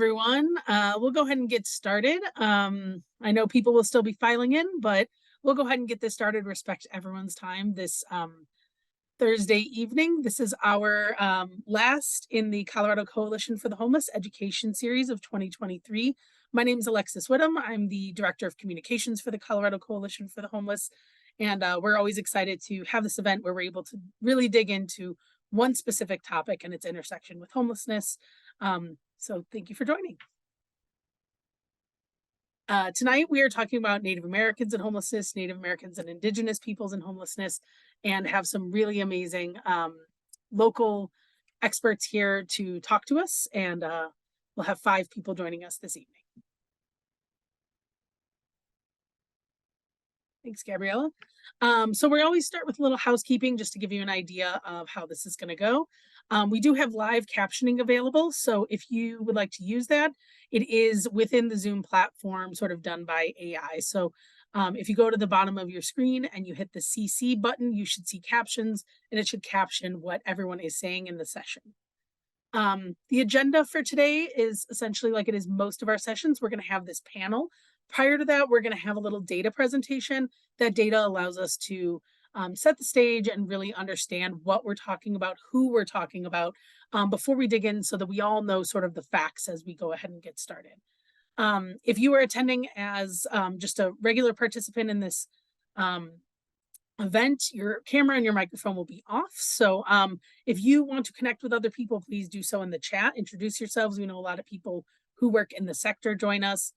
Everyone. We'll go ahead and get started. I know people will still be filing in, but we'll go ahead and get this started. Respect everyone's time this Thursday evening. This is our last in the Colorado Coalition for the Homeless Education Series of 2023. My name is Alexis Whittam. I'm the Director of Communications for the Colorado Coalition for the Homeless. And we're always excited to have this event where we're able to really dig into one specific topic and its intersection with homelessness. So thank you for joining. Tonight, we are talking about Native Americans and homelessness, Native Americans and Indigenous peoples and homelessness, and have some really amazing local experts here to talk to us. And we'll have 5 people joining us this evening. Thanks, Gabriella. So we always start with a little housekeeping just to give you an idea of how this is going to go. We do have live captioning available. So if you would like to use that, it is within the Zoom platform, sort of done by AI. So if you go to the bottom of your screen and you hit the CC button, you should see captions, and it should caption what everyone is saying in the session. The agenda for today is essentially like it is most of our sessions. We're going to have this panel. Prior to that, we're going to have a little data presentation. That data allows us to set the stage and really understand what we're talking about, who we're talking about, before we dig in so that we all know sort of the facts as we go ahead and get started. If you are attending as just a regular participant in this event, your camera and your microphone will be off. So if you want to connect with other people, please do so in the chat. Introduce yourselves. We know a lot of people who work in the sector join us.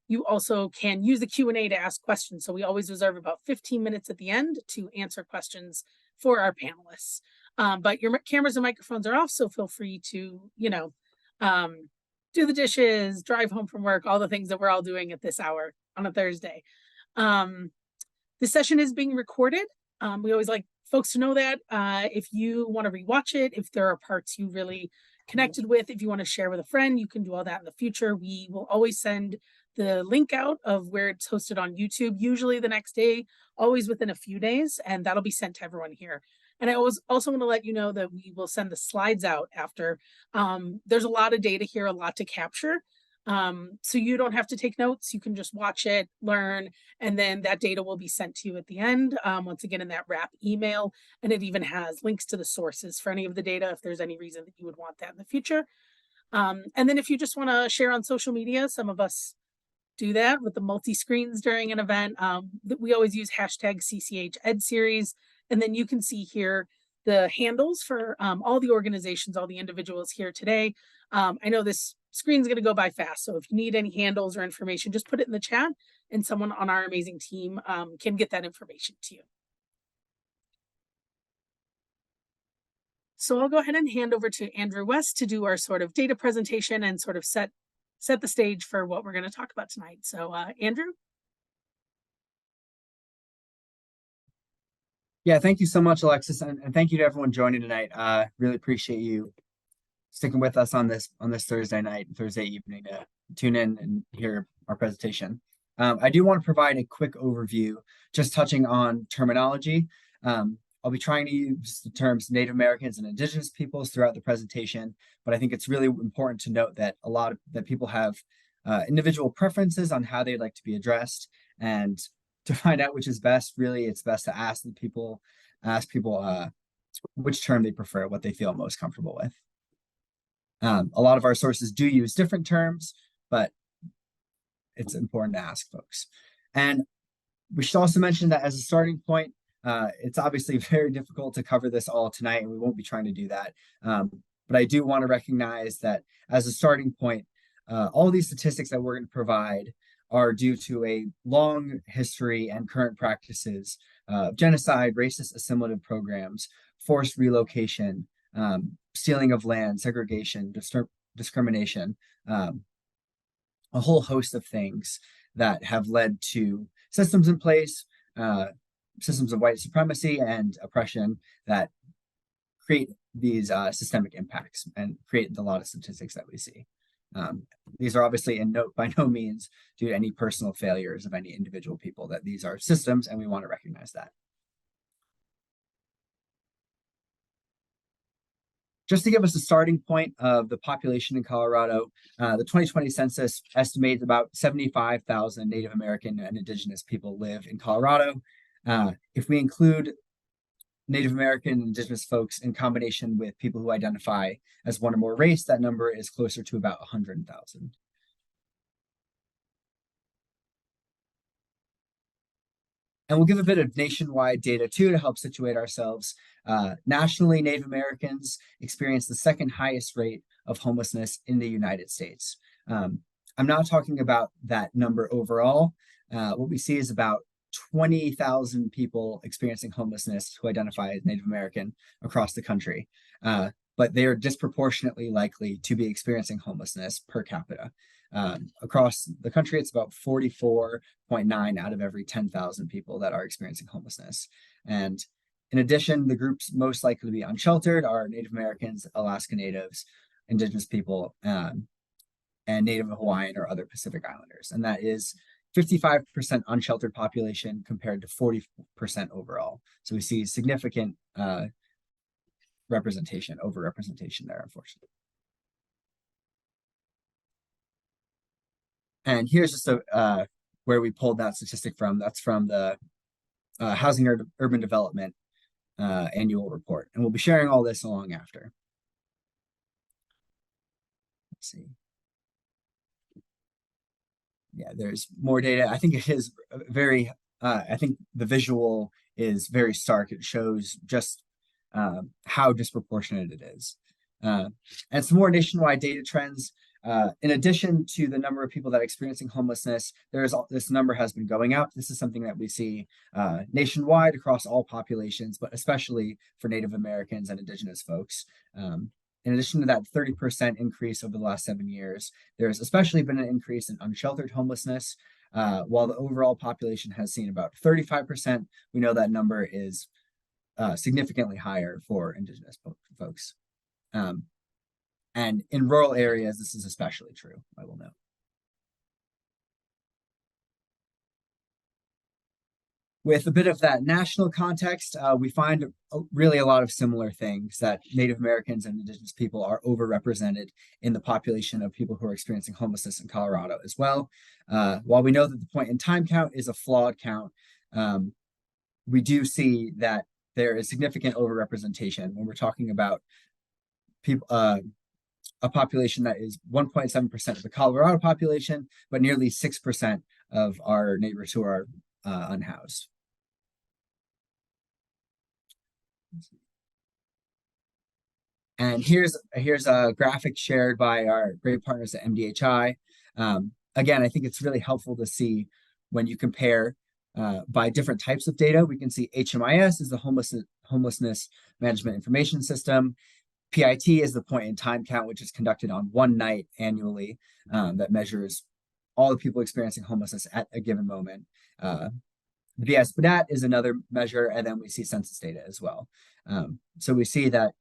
You also can use the Q&A to ask questions. So we always reserve about 15 minutes at the end to answer questions for our panelists. But your cameras and microphones are off, so feel free to, do the dishes, drive home from work, all the things that we're all doing at this hour on a Thursday. This session is being recorded. We always like folks to know that. If you want to rewatch it, if there are parts you really connected with, if you want to share with a friend, you can do all that in the future. We will always send the link out of where it's hosted on YouTube, usually the next day, always within a few days, and that'll be sent to everyone here. And I also want to let you know that we will send the slides out after. There's a lot of data here, a lot to capture. So you don't have to take notes. You can just watch it, learn, and then that data will be sent to you at the end, once again in that wrap email. And it even has links to the sources for any of the data if there's any reason that you would want that in the future. And then if you just want to share on social media, some of us do that with the multi-screens during an event. We always use hashtag CCH Ed Series. And then you can see here the handles for all the organizations, all the individuals here today. I know this screen's going to go by fast, so if you need any handles or information, just put it in the chat and someone on our amazing team can get that information to you. So I'll go ahead and hand over to Andrew West to do our sort of data presentation and sort of set the stage for what we're going to talk about tonight. So Andrew? Yeah, thank you so much, Alexis, and thank you to everyone joining tonight. Really appreciate you sticking with us on this Thursday evening to tune in and hear our presentation. I do want to provide a quick overview, just touching on terminology. I'll be trying to use the terms Native Americans and Indigenous peoples throughout the presentation, but I think it's really important to note that that people have individual preferences on how they'd like to be addressed, and to find out which is best, really, it's best to ask people which term they prefer, what they feel most comfortable with. A lot of our sources do use different terms, but it's important to ask folks. And we should also mention that as a starting point, it's obviously very difficult to cover this all tonight, and we won't be trying to do that. But I do want to recognize that as a starting point, all these statistics that we're going to provide are due to a long history and current practices of genocide, racist assimilative programs, forced relocation, stealing of land, segregation, discrimination, a whole host of things that have led to systems in place, systems of white supremacy and oppression that create these systemic impacts and create a lot of statistics that we see. These are obviously by no means due to any personal failures of any individual people, that these are systems, and we want to recognize that. Just to give us a starting point of the population in Colorado, the 2020 census estimates about 75,000 Native American and Indigenous people live in Colorado. If we include Native American and Indigenous folks in combination with people who identify as one or more race, that number is closer to about 100,000. And we'll give a bit of nationwide data too to help situate ourselves. Nationally, Native Americans experience the second highest rate of homelessness in the United States. I'm not talking about that number overall. What we see is about 20,000 people experiencing homelessness who identify as Native American across the country. But they are disproportionately likely to be experiencing homelessness per capita. Across the country, it's about 44.9 out of every 10,000 people that are experiencing homelessness. And in addition, the groups most likely to be unsheltered are Native Americans, Alaska Natives, Indigenous people, and Native Hawaiian or other Pacific Islanders. And that is 55% unsheltered population compared to 40% overall. So we see significant representation, overrepresentation there, unfortunately. And here's just where we pulled that statistic from. That's from the Housing Urban Development annual report. And we'll be sharing all this along after. Let's see. Yeah, there's more data. I think it is very, I think the visual is very stark. It shows just how disproportionate it is. And some more nationwide data trends. In addition to the number of people that are experiencing homelessness, this number has been going up. This is something that we see nationwide across all populations, but especially for Native Americans and Indigenous folks. In addition to that 30% increase over the last 7 years, there's especially been an increase in unsheltered homelessness. While the overall population has seen about 35%, we know that number is significantly higher for Indigenous folks. And in rural areas, this is especially true, I will note. With a bit of that national context, we find really a lot of similar things, that Native Americans and Indigenous people are overrepresented in the population of people who are experiencing homelessness in Colorado as well. While we know that the point in time count is a flawed count, we do see that there is significant overrepresentation when we're talking about people, a population that is 1.7% of the Colorado population, but nearly 6% of our neighbors who are unhoused. And here's a graphic shared by our great partners at MDHI. Again, I think it's really helpful to see when you compare by different types of data. We can see HMIS is the Homelessness Management Information System. PIT is the point in time count, which is conducted on one night annually, that measures all the people experiencing homelessness at a given moment. The BS-BDAT is another measure, and then we see census data as well. So we see that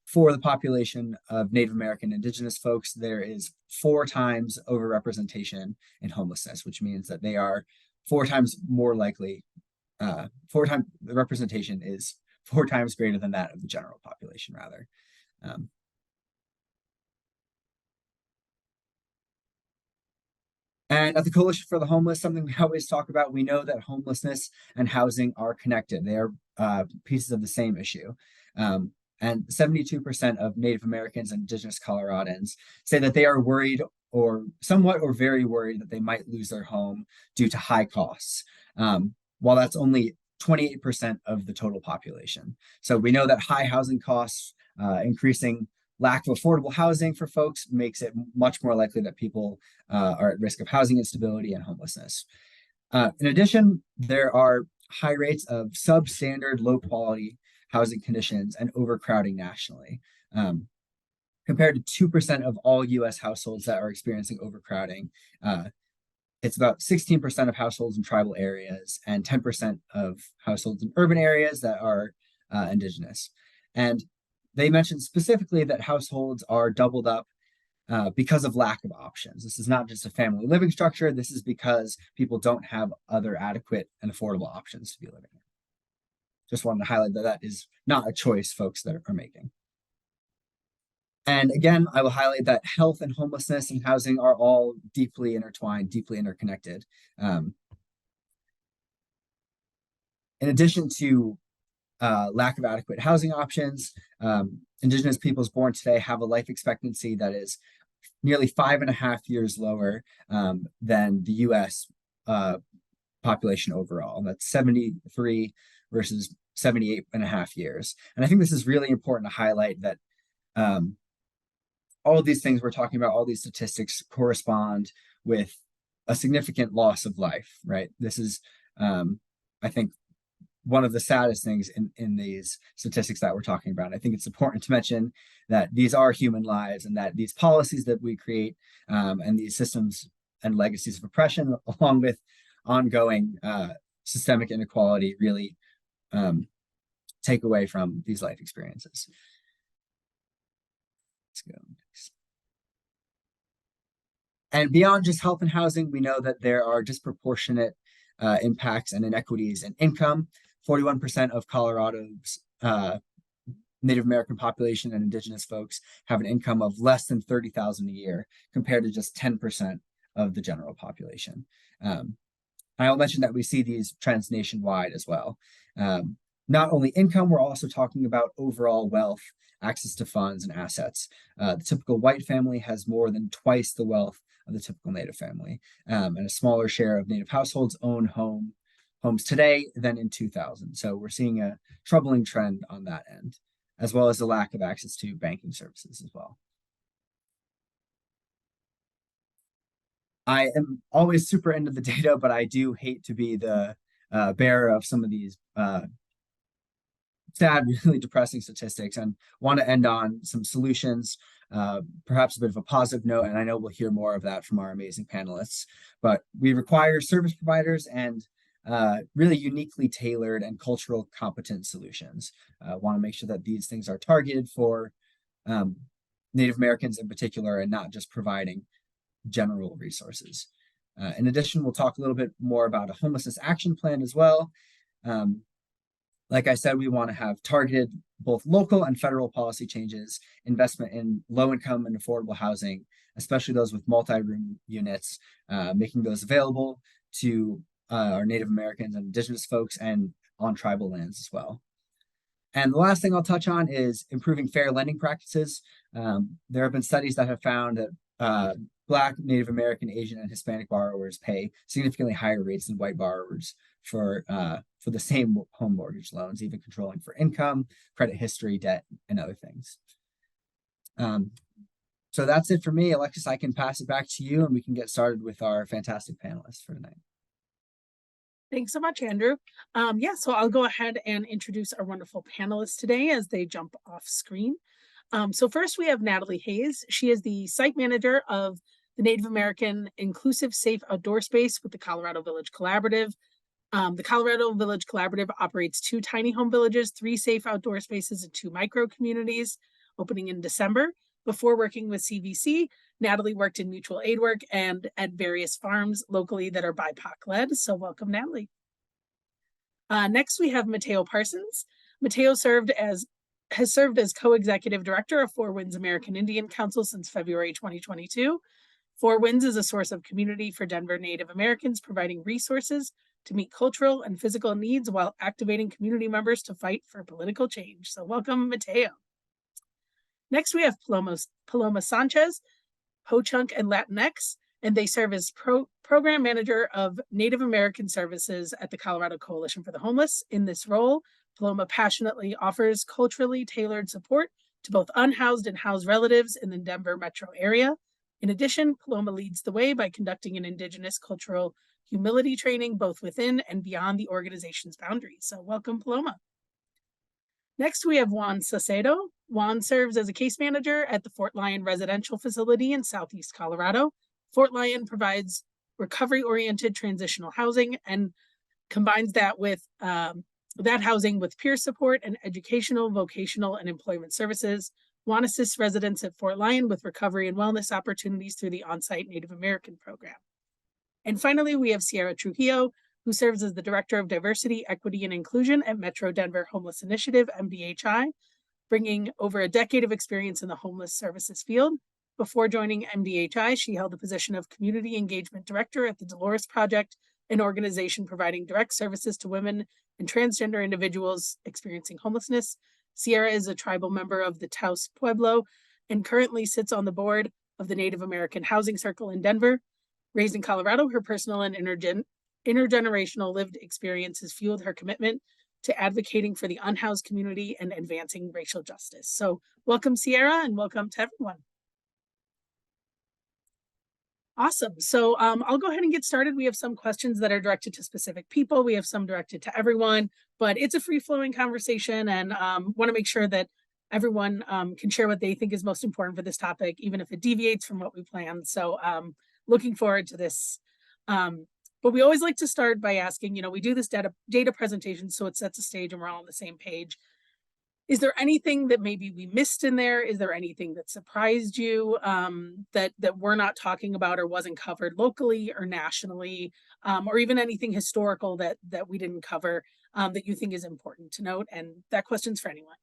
for the population of Native American Indigenous folks, there is 4 times overrepresentation in homelessness, which means that they are 4 times more likely, the representation is 4 times greater than that of the general population, rather. And at the Coalition for the Homeless, something we always talk about, we know that homelessness and housing are connected. They are pieces of the same issue. And 72% of Native Americans and Indigenous Coloradans say that they are worried or somewhat or very worried that they might lose their home due to high costs, while that's only 28% of the total population. So we know that high housing costs, increasing lack of affordable housing for folks makes it much more likely that people are at risk of housing instability and homelessness. In addition, there are high rates of substandard, low quality housing conditions and overcrowding nationally. Compared to 2% of all US households that are experiencing overcrowding, it's about 16% of households in tribal areas and 10% of households in urban areas that are Indigenous. And they mentioned specifically that households are doubled up because of lack of options. This is not just a family living structure. This is because people don't have other adequate and affordable options to be living in. Just wanted to highlight that that is not a choice folks that are making. And again, I will highlight that health and homelessness and housing are all deeply intertwined, deeply interconnected. In addition to lack of adequate housing options, Indigenous peoples born today have a life expectancy that is nearly 5.5 years lower than the US population overall. That's 73 versus 78.5 years. And I think this is really important to highlight that all of these things we're talking about, all these statistics correspond with a significant loss of life, right? This is, I think, one of the saddest things in these statistics that we're talking about. I think it's important to mention that these are human lives and that these policies that we create and these systems and legacies of oppression, along with ongoing systemic inequality, really take away from these life experiences. Let's go next. And beyond just health and housing, we know that there are disproportionate impacts and inequities in income. 41% of Colorado's Native American population and Indigenous folks have an income of less than $30,000 a year, compared to just 10% of the general population. I'll mention that we see these trends nationwide as well. Not only income, we're also talking about overall wealth, access to funds and assets. The typical white family has more than twice the wealth of the typical Native family, and a smaller share of Native households own homes today than in 2000. So we're seeing a troubling trend on that end, as well as the lack of access to banking services as well. I am always super into the data, but I do hate to be the bearer of some of these sad, really depressing statistics, and want to end on some solutions, perhaps a bit of a positive note, and I know we'll hear more of that from our amazing panelists. But we require service providers and really uniquely tailored and cultural competent solutions. Want to make sure that these things are targeted for Native Americans in particular, and not just providing general resources. In addition, we'll talk a little bit more about a homelessness action plan as well. Like I said, we want to have targeted both local and federal policy changes, investment in low-income and affordable housing, especially those with multi-room units, making those available to our Native Americans and Indigenous folks and on tribal lands as well. And the last thing I'll touch on is improving fair lending practices. There have been studies that have found that Black, Native American, Asian, and Hispanic borrowers pay significantly higher rates than white borrowers for the same home mortgage loans, even controlling for income, credit history, debt, and other things. So that's it for me. Alexis, I can pass it back to you and we can get started with our fantastic panelists for tonight. Thanks so much, Andrew. So I'll go ahead and introduce our wonderful panelists today as they jump off screen. So first we have Natalie Hayes. She is the site manager of the Native American Inclusive Safe Outdoor Space with the Colorado Village Collaborative. The Colorado Village Collaborative operates 2 tiny home villages, 3 safe outdoor spaces, and 2 micro communities, opening in December. Before working with CVC, Natalie worked in mutual aid work and at various farms locally that are BIPOC-led. So welcome, Natalie. Next, we have Mateo Parsons. Mateo has served as co-executive director of Four Winds American Indian Council since February 2022. Four Winds is a source of community for Denver Native Americans, providing resources to meet cultural and physical needs while activating community members to fight for political change. So welcome, Mateo. Next, we have Paloma Sanchez, Ho-Chunk and Latinx, and they serve as program manager of Native American services at the Colorado Coalition for the Homeless. In this role, Paloma passionately offers culturally tailored support to both unhoused and housed relatives in the Denver metro area. In addition, Paloma leads the way by conducting an Indigenous cultural humility training both within and beyond the organization's boundaries. So welcome, Paloma. Next, we have Juan Sacedo. Juan serves as a case manager at the Fort Lyon Residential Facility in Southeast Colorado. Fort Lyon provides recovery-oriented transitional housing and combines that with that housing with peer support and educational, vocational, and employment services. Juan assists residents at Fort Lyon with recovery and wellness opportunities through the on-site Native American program. And finally, we have Sierra Trujillo, who serves as the Director of Diversity, Equity, and Inclusion at Metro Denver Homeless Initiative, MDHI. bringing over a decade of experience in the homeless services field. Before joining MDHI, she held the position of Community Engagement Director at the Dolores Project, an organization providing direct services to women and transgender individuals experiencing homelessness. Sierra is a tribal member of the Taos Pueblo and currently sits on the board of the Native American Housing Circle in Denver. Raised in Colorado, her personal and intergenerational lived experiences fueled her commitment to advocating for the unhoused community and advancing racial justice. So welcome, Sierra, and welcome to everyone. Awesome. So I'll go ahead and get started. We have some questions that are directed to specific people. We have some directed to everyone, but it's a free-flowing conversation, and want to make sure that everyone can share what they think is most important for this topic, even if it deviates from what we planned. So looking forward to this. But we always like to start by asking, we do this data presentation so it sets a stage and we're all on the same page. Is there anything that maybe we missed in there? Is there anything that surprised you that we're not talking about or wasn't covered locally or nationally, or even anything historical that we didn't cover that you think is important to note? And that question's for anyone.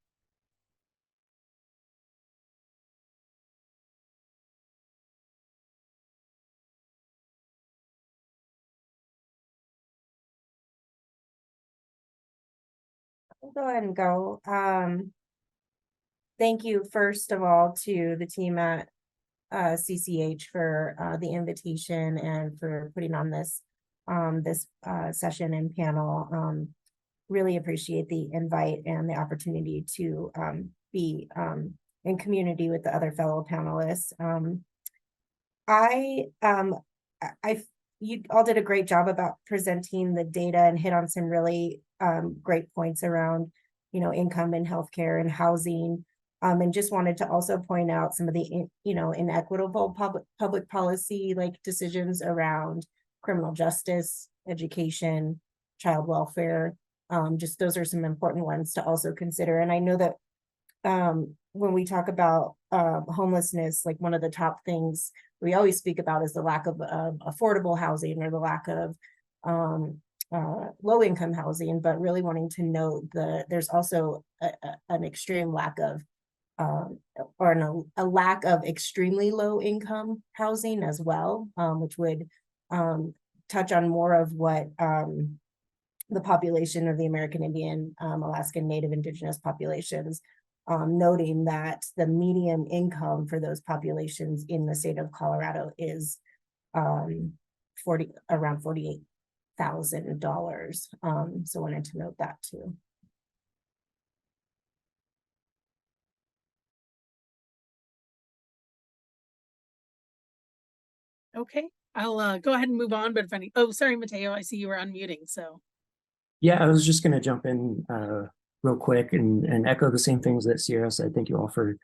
I'll go ahead and go. Thank you, first of all, to the team at CCH for the invitation and for putting on this session and panel. Really appreciate the invite and the opportunity to be in community with the other fellow panelists. You all did a great job about presenting the data and hit on some really great points around, income and healthcare and housing. And just wanted to also point out some of the, inequitable public policy decisions around criminal justice, education, child welfare. Just those are some important ones to also consider. And I know that when we talk about homelessness, one of the top things we always speak about is the lack of affordable housing or the lack of low income housing, but really wanting to note there's also an extreme lack of a lack of extremely low income housing as well, which would touch on more of what the population of the American Indian, Alaskan Native Indigenous populations, noting that the median income for those populations in the state of Colorado is around $48,000. So wanted to note that too. Okay, I'll go ahead and move on, but if any, oh, sorry, Mateo, I see you were unmuting, so. Yeah, I was just going to jump in real quick and echo the same things that Sierra said. Thank you all for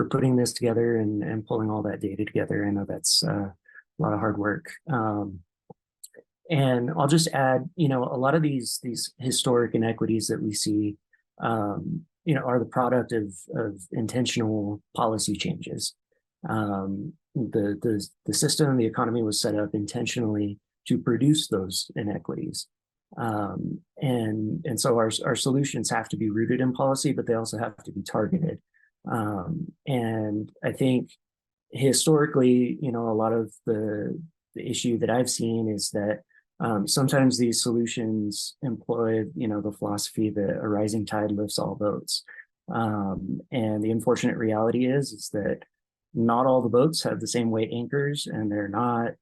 putting this together and pulling all that data together. I know that's a lot of hard work. And I'll just add, a lot of these historic inequities that we see, are the product of intentional policy changes. The system, the economy was set up intentionally to produce those inequities. And so our solutions have to be rooted in policy, but they also have to be targeted. And I think historically, a lot of the issue that I've seen is that sometimes these solutions employ, the philosophy that a rising tide lifts all boats. And the unfortunate reality is that not all the boats have the same weight anchors, and they're not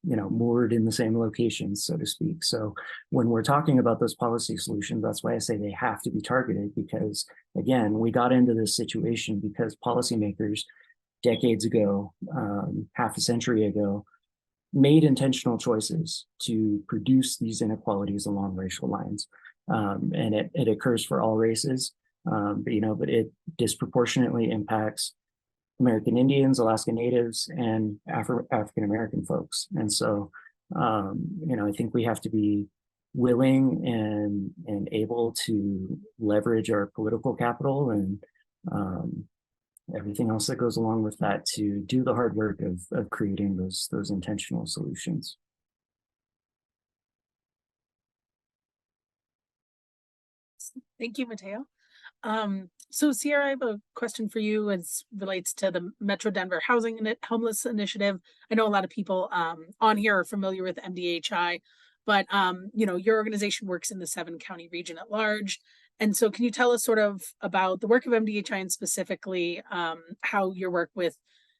moored in the same locations, so to speak. So when we're talking about those policy solutions, that's why I say they have to be targeted, because again, we got into this situation because policymakers decades ago, half a century ago, made intentional choices to produce these inequalities along racial lines. And it occurs for all races, but it disproportionately impacts American Indians, Alaska Natives, and African American folks. And so, I think we have to be willing and able to leverage our political capital and everything else that goes along with that to do the hard work of creating those intentional solutions. Thank you, Mateo. So Sierra, I have a question for you as relates to the Metro Denver Housing and Homeless Initiative. I know a lot of people on here are familiar with MDHI, but you know, your organization works in the 7-county region at large. And so can you tell us sort of about the work of MDHI and specifically how your work with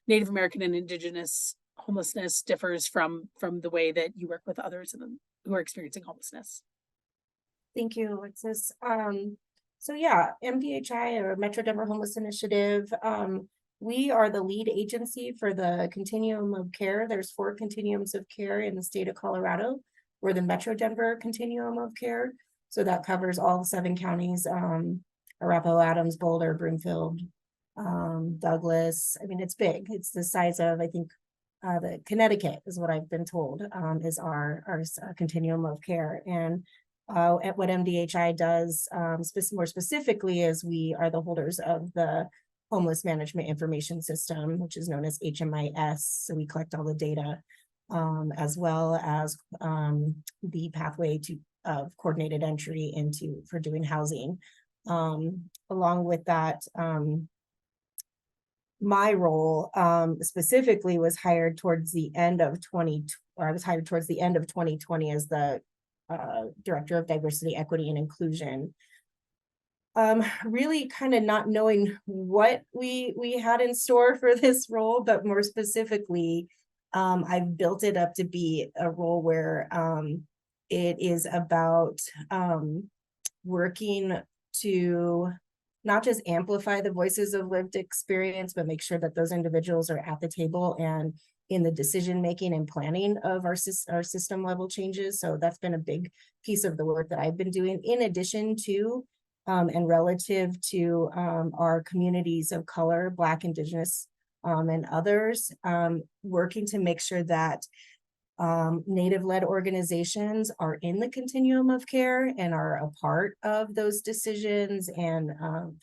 Native American and Indigenous homelessness differs from the way that you work with others who are experiencing homelessness? Thank you, Alexis. So yeah, MDHI, or Metro Denver Homeless Initiative, we are the lead agency for the continuum of care. There's 4 continuums of care in the state of Colorado. We're the Metro Denver continuum of care. So that covers all 7 counties, Arapahoe, Adams, Boulder, Broomfield, Douglas. I mean, it's big. It's the size of, I think, the Connecticut is what I've been told, is our continuum of care. And at what MDHI does more specifically is we are the holders of the Homeless Management Information System, which is known as HMIS. So we collect all the data, as well as the pathway to coordinated entry for doing housing. Along with that, my role specifically was hired towards the end of 2020 as the Director of Diversity, Equity, and Inclusion. Really kind of not knowing what we had in store for this role, but more specifically, I've built it up to be a role where it is about working to not just amplify the voices of lived experience, but make sure that those individuals are at the table and in the decision-making and planning of our system level changes. So that's been a big piece of the work that I've been doing, in addition to and relative to our communities of color, Black, Indigenous, and others, working to make sure that Native-led organizations are in the continuum of care and are a part of those decisions and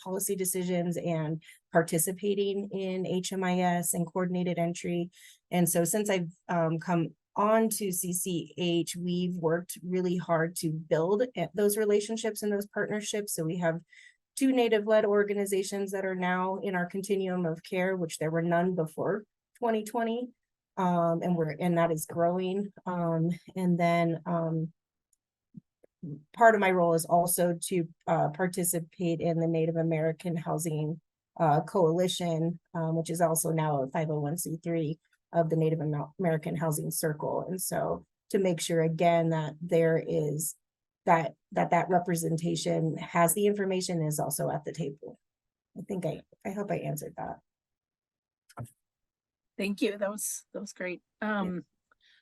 policy decisions and participating in HMIS and coordinated entry. And so since I've come on to CCH, we've worked really hard to build those relationships and those partnerships. So we have 2 Native-led organizations that are now in our continuum of care, which there were none before 2020. And that is growing. And then part of my role is also to participate in the Native American Housing Coalition, which is also now a 501c3 of the Native American Housing Circle. And so to make sure again that there is that representation has the information, is also at the table. I think I hope I answered that. Thank you. That was great.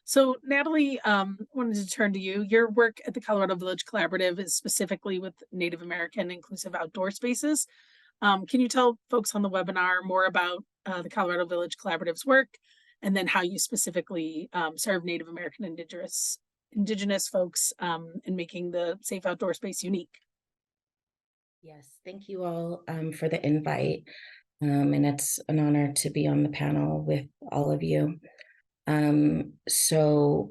So Natalie, wanted to turn to you. Your work at the Colorado Village Collaborative is specifically with Native American inclusive outdoor spaces. Can you tell folks on the webinar more about the Colorado Village Collaborative's work, and then how you specifically serve Native American Indigenous folks in making the safe outdoor space unique? Yes, thank you all for the invite. And it's an honor to be on the panel with all of you. So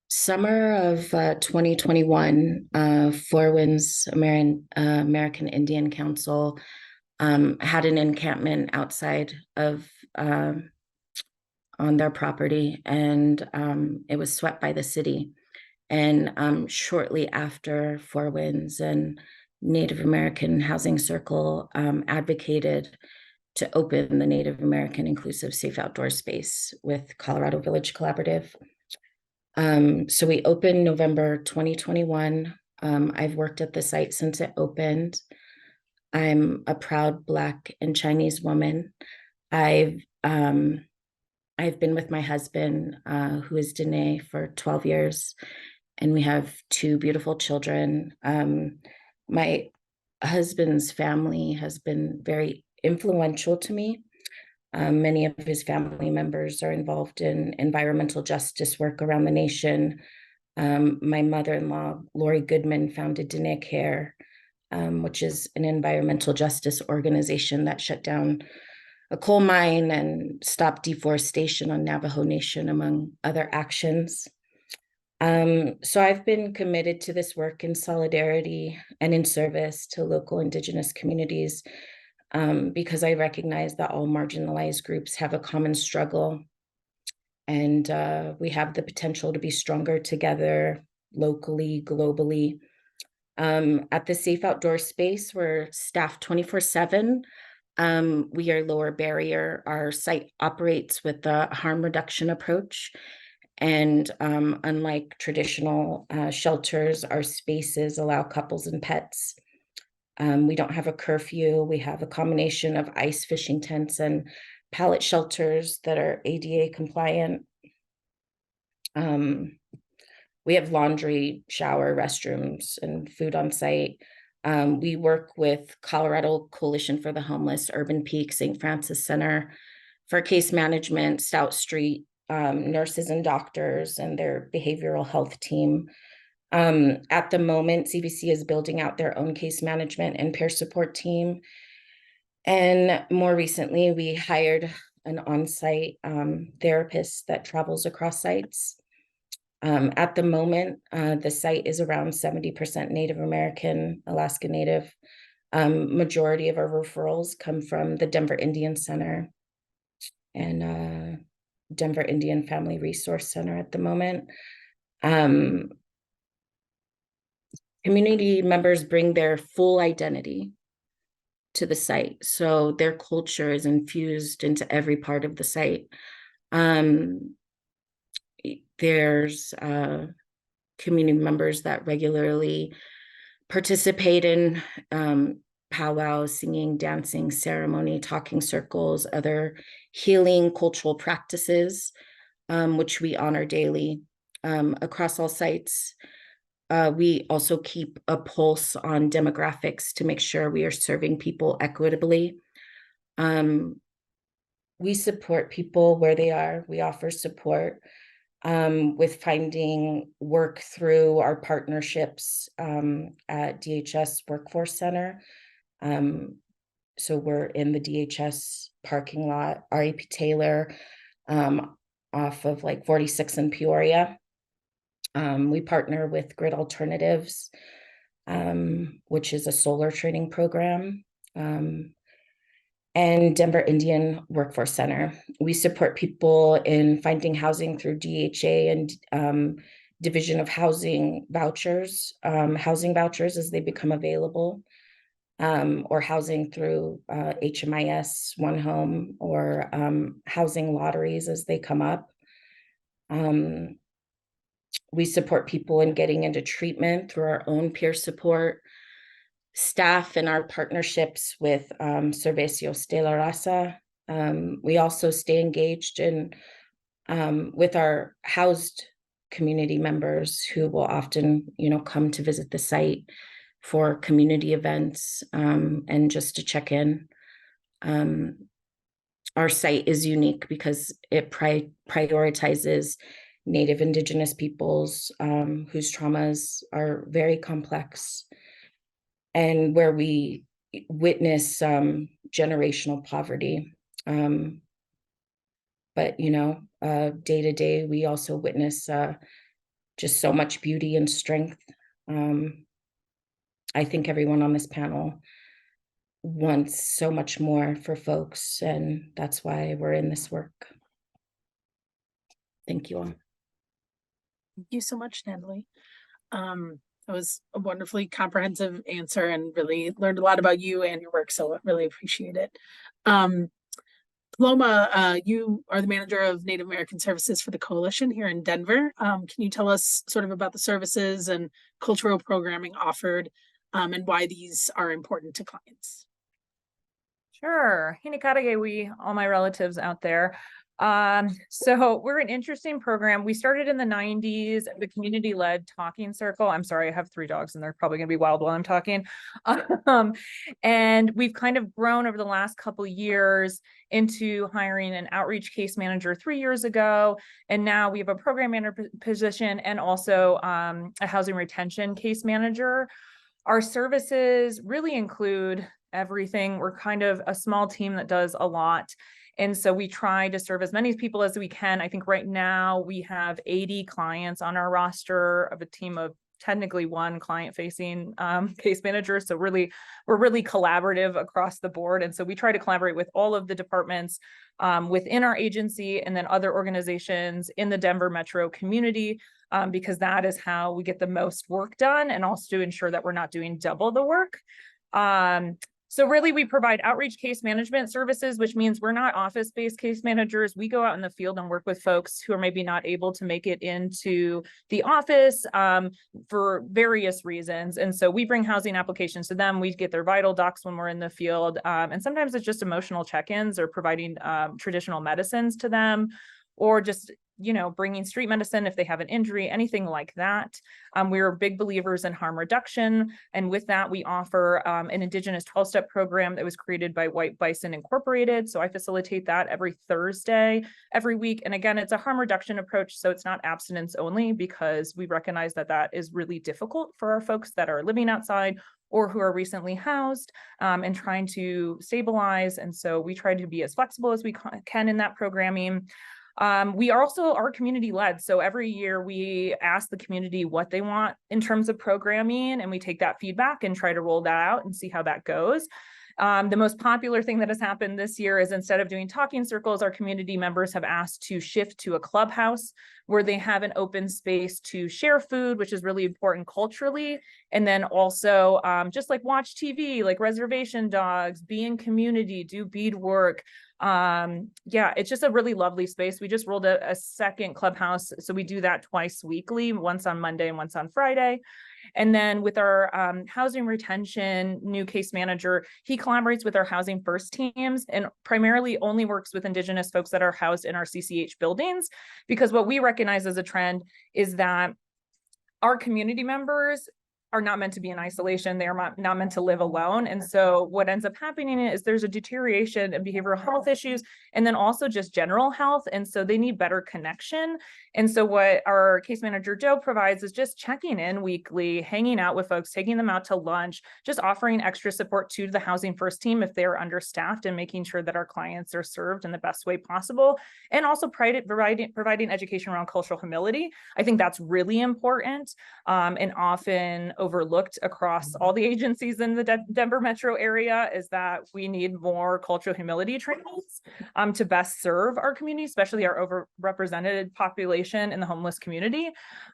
summer of 2021, Four Winds American Indian Council had an encampment outside of on their property, and it was swept by the city. And shortly after, Four Winds and Native American Housing Circle advocated to open the Native American Inclusive Safe Outdoor Space with Colorado Village Collaborative. So we opened November 2021. I've worked at the site since it opened. I'm a proud Black and Chinese woman. I've been with my husband, who is Dene, for 12 years, and we have 2 beautiful children. My husband's family has been very influential to me. Many of his family members are involved in environmental justice work around the nation. My mother-in-law, Lori Goodman, founded Dene Care, which is an environmental justice organization that shut down a coal mine and stopped deforestation on Navajo Nation, among other actions. So I've been committed to this work in solidarity and in service to local Indigenous communities, because I recognize that all marginalized groups have a common struggle, and we have the potential to be stronger together, locally, globally. At the Safe Outdoor Space, we're staffed 24/7. We are lower barrier. Our site operates with a harm reduction approach. And unlike traditional shelters, our spaces allow couples and pets. We don't have a curfew. We have a combination of ice fishing tents and pallet shelters that are ADA compliant. We have laundry, shower, restrooms, and food on site. We work with Colorado Coalition for the Homeless, Urban Peak, St. Francis Center for case management, Stout Street, nurses and doctors and their behavioral health team. At the moment, CVC is building out their own case management and peer support team. And more recently, we hired an on-site therapist that travels across sites. At the moment, the site is around 70% Native American, Alaska Native. Majority of our referrals come from the Denver Indian Center and Denver Indian Family Resource Center at the moment. Community members bring their full identity to the site, so their culture is infused into every part of the site. There's community members that regularly participate in powwows, singing, dancing, ceremony, talking circles, other healing cultural practices, which we honor daily across all sites. We also keep a pulse on demographics to make sure we are serving people equitably. We support people where they are. We offer support with finding work through our partnerships at DHS Workforce Center. So we're in the DHS parking lot, R.E.P. Taylor, off of like 46 in Peoria. We partner with Grid Alternatives, which is a solar training program, and Denver Indian Workforce Center. We support people in finding housing through DHA and Division of Housing vouchers, as they become available, or housing through HMIS, One Home, or housing lotteries as they come up. We support people in getting into treatment through our own peer support staff and our partnerships with Servicios de la Raza. We also stay engaged in with our housed community members who will often, come to visit the site for community events and just to check in. Our site is unique because it prioritizes Native Indigenous peoples whose traumas are very complex, and where we witness generational poverty. But, day to day, we also witness just so much beauty and strength. I think everyone on this panel wants so much more for folks, and that's why we're in this work. Thank you all. Thank you so much, Natalie. That was a wonderfully comprehensive answer and really learned a lot about you and your work, so I really appreciate it. Paloma, you are the manager of Native American Services for the Coalition here in Denver. Can you tell us sort of about the services and cultural programming offered and why these are important to clients? Sure. Hinikaregewi, all my relatives out there. So we're an interesting program. We started in the 90s, the community-led talking circle. I'm sorry, I have 3 dogs and they're probably going to be wild while I'm talking. And we've kind of grown over the last couple years into hiring an outreach case manager 3 years ago. And now we have a program manager position and also a housing retention case manager. Our services really include everything. We're kind of a small team that does a lot. And so we try to serve as many people as we can. I think right now we have 80 clients on our roster of a team of technically one client-facing case manager. So we're really collaborative across the board. And so we try to collaborate with all of the departments within our agency and then other organizations in the Denver metro community, because that is how we get the most work done and also to ensure that we're not doing double the work. So really, we provide outreach case management services, which means we're not office-based case managers. We go out in the field and work with folks who are maybe not able to make it into the office for various reasons. And so we bring housing applications to them. We get their vital docs when we're in the field. And sometimes it's just emotional check-ins or providing traditional medicines to them, or just bringing street medicine if they have an injury, anything like that. We're big believers in harm reduction. And with that, we offer an Indigenous 12-step program that was created by White Bison Incorporated. So I facilitate that every Thursday, every week. And again, it's a harm reduction approach. So it's not abstinence only, because we recognize that that is really difficult for our folks that are living outside or who are recently housed and trying to stabilize. And so we try to be as flexible as we can in that programming. We also are community led. So every year we ask the community what they want in terms of programming, and we take that feedback and try to roll that out and see how that goes. The most popular thing that has happened this year is, instead of doing talking circles, our community members have asked to shift to a clubhouse where they have an open space to share food, which is really important culturally. And then also just like watch TV, like reservation dogs, be in community, do beadwork. Yeah, it's just a really lovely space. We just rolled a second clubhouse. So we do that twice weekly, once on Monday and once on Friday. And then with our housing retention new case manager, he collaborates with our housing first teams and primarily only works with Indigenous folks that are housed in our CCH buildings, because what we recognize as a trend is that our community members are not meant to be in isolation. They are not meant to live alone. And so what ends up happening is there's a deterioration in behavioral health issues, and then also just general health. And so they need better connection. And so what our case manager, Joe, provides is just checking in weekly, hanging out with folks, taking them out to lunch, just offering extra support to the housing first team if they're understaffed, and making sure that our clients are served in the best way possible. And also providing education around cultural humility. I think that's really important and often overlooked across all the agencies in the Denver metro area, is that we need more cultural humility trainings to best serve our community, especially our overrepresented population in the homeless community.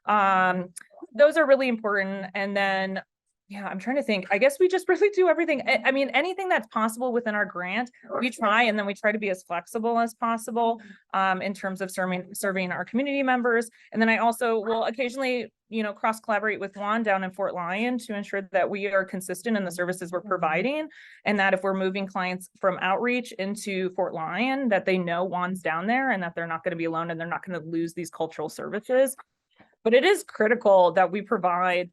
Those are really important. And then, yeah, I'm trying to think. I guess we just really do everything. I mean, anything that's possible within our grant, we try, and then we try to be as flexible as possible in terms of serving our community members. And then I also will occasionally, cross collaborate with Juan down in Fort Lyon to ensure that we are consistent in the services we're providing, and that if we're moving clients from outreach into Fort Lyon, that they know Juan's down there and that they're not going to be alone and they're not going to lose these cultural services. But it is critical that we provide,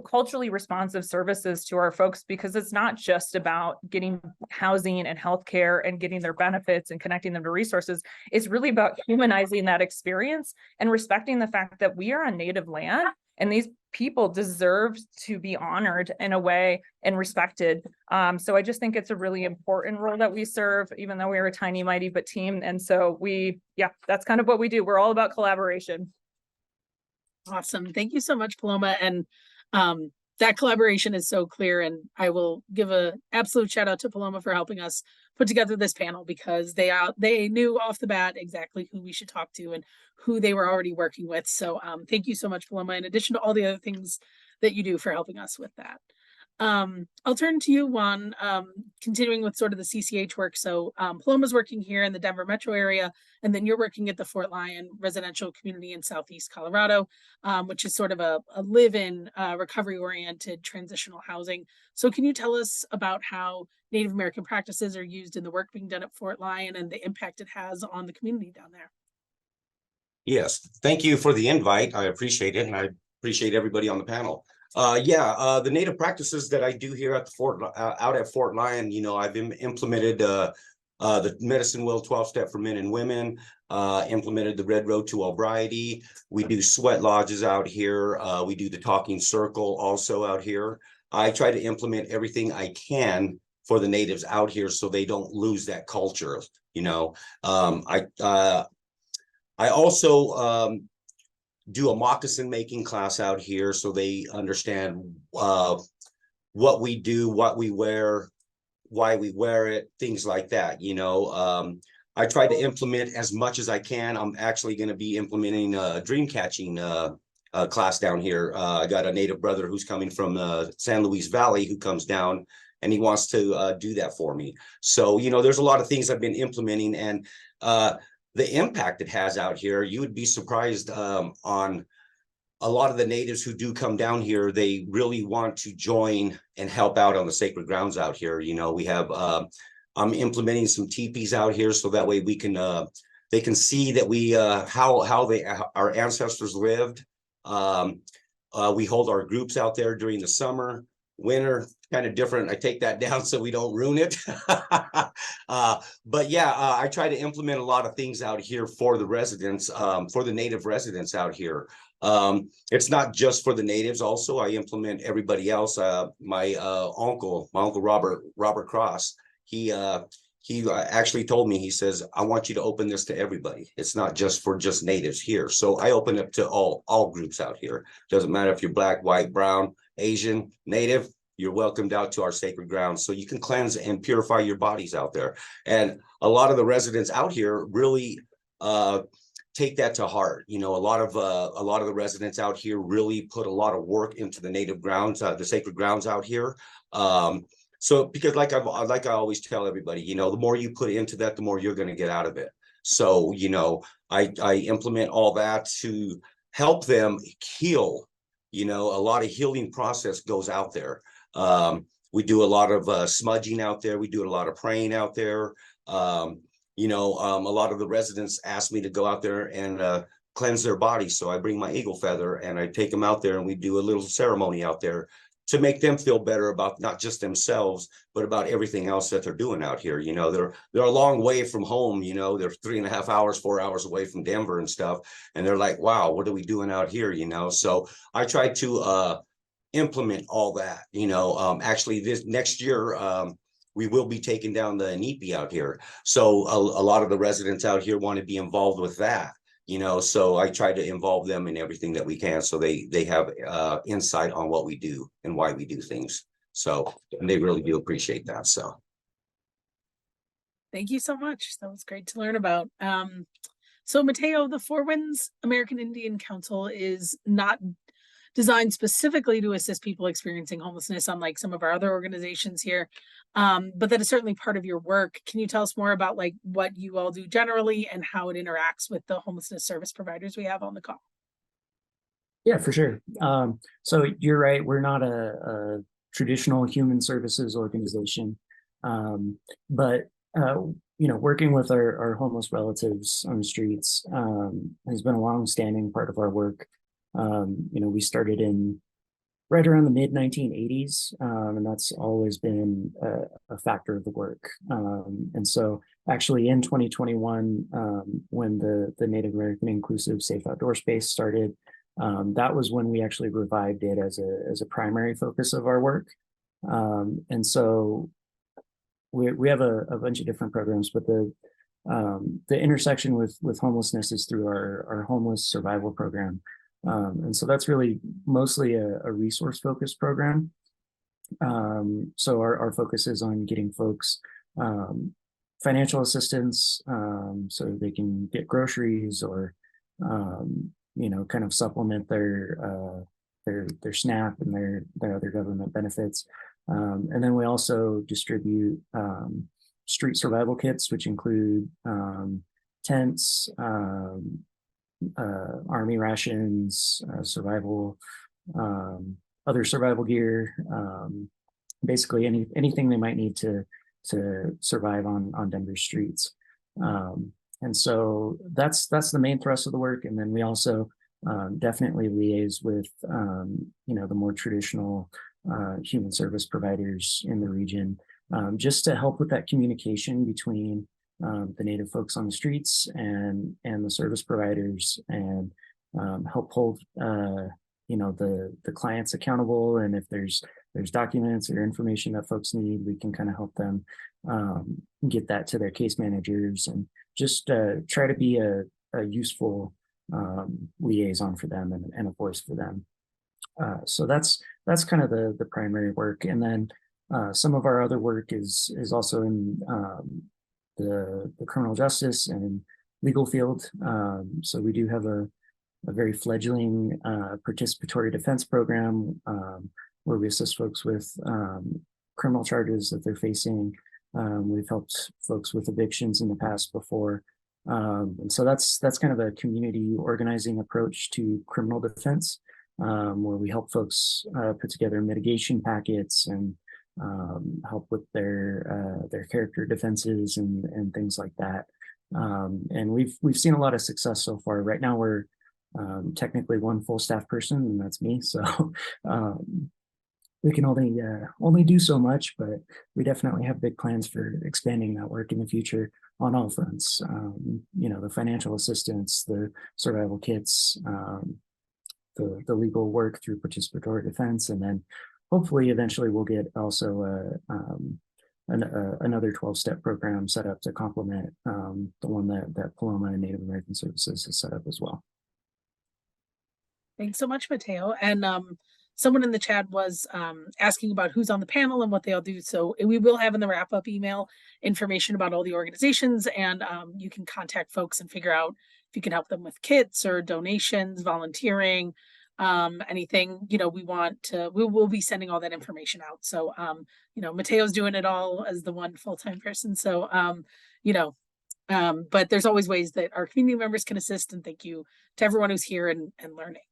culturally responsive services to our folks, because it's not just about getting housing and healthcare and getting their benefits and connecting them to resources. It's really about humanizing that experience and respecting the fact that we are on Native land, and these people deserve to be honored in a way and respected. So I just think it's a really important role that we serve, even though we're a tiny, mighty, but team. And so that's kind of what we do. We're all about collaboration. Awesome. Thank you so much, Paloma. And that collaboration is so clear. And I will give an absolute shout out to Paloma for helping us put together this panel, because they knew off the bat exactly who we should talk to and who they were already working with. So thank you so much, Paloma, in addition to all the other things that you do for helping us with that. I'll turn to you, Juan, continuing with sort of the CCH work. So Paloma's working here in the Denver metro area, and then you're working at the Fort Lyon residential community in Southeast Colorado, which is sort of a live-in, recovery-oriented transitional housing. So can you tell us about how Native American practices are used in the work being done at Fort Lyon and the impact it has on the community down there? Yes, thank you for the invite. I appreciate it, and I appreciate everybody on the panel. The native practices that I do here at the out at Fort Lyon, I've implemented the medicine wheel 12-step for men and women, implemented the Red Road to Albrighty. We do sweat lodges out here. We do the talking circle also out here. I try to implement everything I can for the natives out here so they don't lose that culture, you know. I also do a moccasin making class out here so they understand what we do, what we wear, why we wear it, things like that, you know. I try to implement as much as I can. I'm actually going to be implementing a dream catching class down here. I got a native brother who's coming from San Luis Valley who comes down and he wants to do that for me. So, you know, there's a lot of things I've been implementing, and the impact it has out here, you would be surprised on a lot of the natives who do come down here. They really want to join and help out on the sacred grounds out here. You know, we have, I'm implementing some teepees out here so that way we can, they can see that we, how our ancestors lived. We hold our groups out there during the summer, winter, kind of different. I take that down so we don't ruin it. But yeah, I try to implement a lot of things out here for the residents, for the native residents out here. It's not just for the natives. Also, I implement everybody else. My uncle Robert Cross, he actually told me, he says, I want you to open this to everybody. It's not just for just natives here. So I open it to all groups out here. Doesn't matter if you're black, white, brown, Asian, native, you're welcomed out to our sacred grounds so you can cleanse and purify your bodies out there. And a lot of the residents out here really take that to heart. You know, a lot of the residents out here really put a lot of work into the native grounds, the sacred grounds out here. So because like I always tell everybody, you know, the more you put into that, the more you're going to get out of it. So, you know, I implement all that to help them heal. You know, a lot of healing process goes out there. We do a lot of smudging out there. We do a lot of praying out there. You know, a lot of the residents ask me to go out there and cleanse their bodies. So I bring my eagle feather and I take them out there and we do a little ceremony out there to make them feel better about not just themselves, but about everything else that they're doing out here. You know, they're a long way from home. You know, they're 3.5 hours, 4 hours away from Denver and stuff. And they're like, wow, what are we doing out here? You know, so I try to implement all that. You know, actually this next year, we will be taking down the NEPI out here. So a lot of the residents out here want to be involved with that. You know, so I try to involve them in everything that we can so they have insight on what we do and why we do things. So, and they really do appreciate that. So Thank you so much. That was great to learn about. So Mateo, the Four Winds American Indian Council is not designed specifically to assist people experiencing homelessness, unlike some of our other organizations here. But that is certainly part of your work. Can you tell us more about like what you all do generally and how it interacts with the homelessness service providers we have on the call? Yeah, for sure. So you're right. We're not a traditional human services organization, but you know, working with our homeless relatives on the streets has been a long-standing part of our work. You know, we started in right around the mid 1980s, and that's always been a factor of the work. And so actually in 2021, when the Native American Inclusive Safe Outdoor Space started, that was when we actually revived it as a primary focus of our work. And so we have a bunch of different programs, but the intersection with homelessness is through our homeless survival program. And so that's really mostly a resource-focused program. So our focus is on getting folks financial assistance so they can get groceries or, you know, kind of supplement their SNAP and their other government benefits. And then we also distribute street survival kits, which include tents, army rations, survival, other survival gear, basically anything they might need to survive on Denver streets. And so that's the main thrust of the work. And then we also definitely liaise with you know, the more traditional human service providers in the region, just to help with that communication between the Native folks on the streets and the service providers, and help hold you know, the clients accountable. And if there's there's documents or information that folks need, we can kind of help them get that to their case managers, and just try to be a useful liaison for them, and a voice for them. So that's kind of the primary work. And then some of our other work is also in the criminal justice and legal field. So we do have a very fledgling participatory defense program where we assist folks with criminal charges that they're facing. We've helped folks with evictions in the past before. And so that's kind of a community organizing approach to criminal defense, where we help folks put together mitigation packets and help with their character defenses and things like that. And we've seen a lot of success so far. Right now we're technically one full staff person, and that's me. So we can only do so much, but we definitely have big plans for expanding that work in the future on all fronts. The financial assistance, the survival kits, the legal work through participatory defense, and then hopefully eventually we'll get also another 12-step program set up to complement the one that Paloma and Native American Services has set up as well. Thanks so much, Mateo. And someone in the chat was asking about who's on the panel and what they all do. So we will have in the wrap-up email information about all the organizations, and you can contact folks and figure out if you can help them with kits or donations, volunteering, anything. We will be sending all that information out. So Mateo's doing it all as the one full-time person. So but there's always ways that our community members can assist, and thank you to everyone who's here and learning.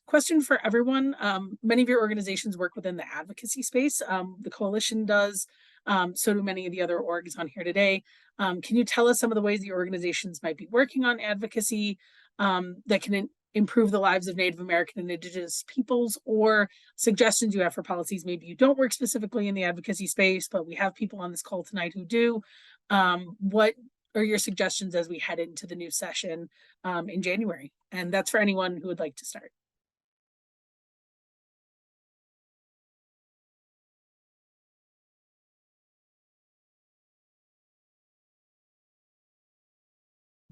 Question for everyone. Many of your organizations work within the advocacy space. The coalition does. So do many of the other orgs on here today. Can you tell us some of the ways the organizations might be working on advocacy that can improve the lives of Native American and Indigenous peoples, or suggestions you have for policies? Maybe you don't work specifically in the advocacy space, but we have people on this call tonight who do. What are your suggestions as we head into the new session in January? And that's for anyone who would like to start.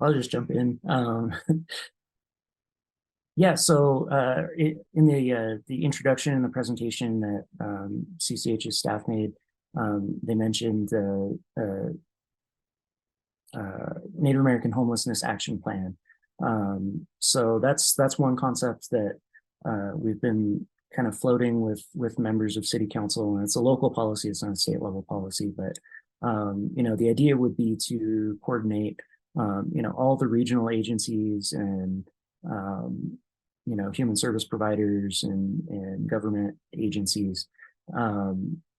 I'll just jump in. Yeah, so in the introduction and the presentation that CCH's staff made, they mentioned Native American Homelessness Action Plan. So that's one concept that we've been kind of floating with members of City Council, and it's a local policy, it's not a state level policy, but the idea would be to coordinate all the regional agencies and human service providers and government agencies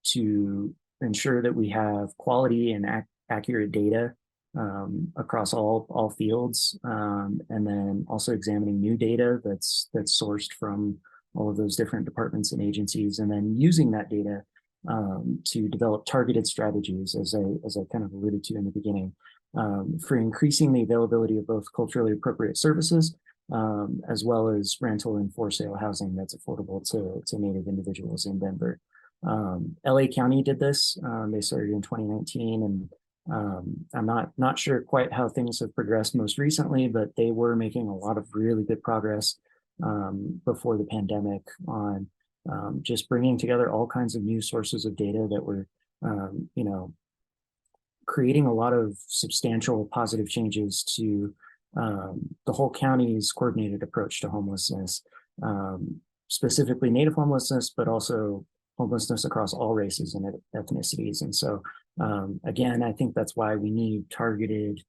to ensure that we have quality and accurate data across all fields, and then also examining new data that's sourced from all of those different departments and agencies, and then using that data to develop targeted strategies, as I kind of alluded to in the beginning, for increasing the availability of both culturally appropriate services, as well as rental and for sale housing that's affordable to Native individuals in Denver. LA County did this. They started in 2019, and I'm not sure quite how things have progressed most recently, but they were making a lot of really good progress before the pandemic on just bringing together all kinds of new sources of data that were, creating a lot of substantial positive changes to the whole county's coordinated approach to homelessness, specifically Native homelessness, but also homelessness across all races and ethnicities. And so, again, I think that's why we need targeted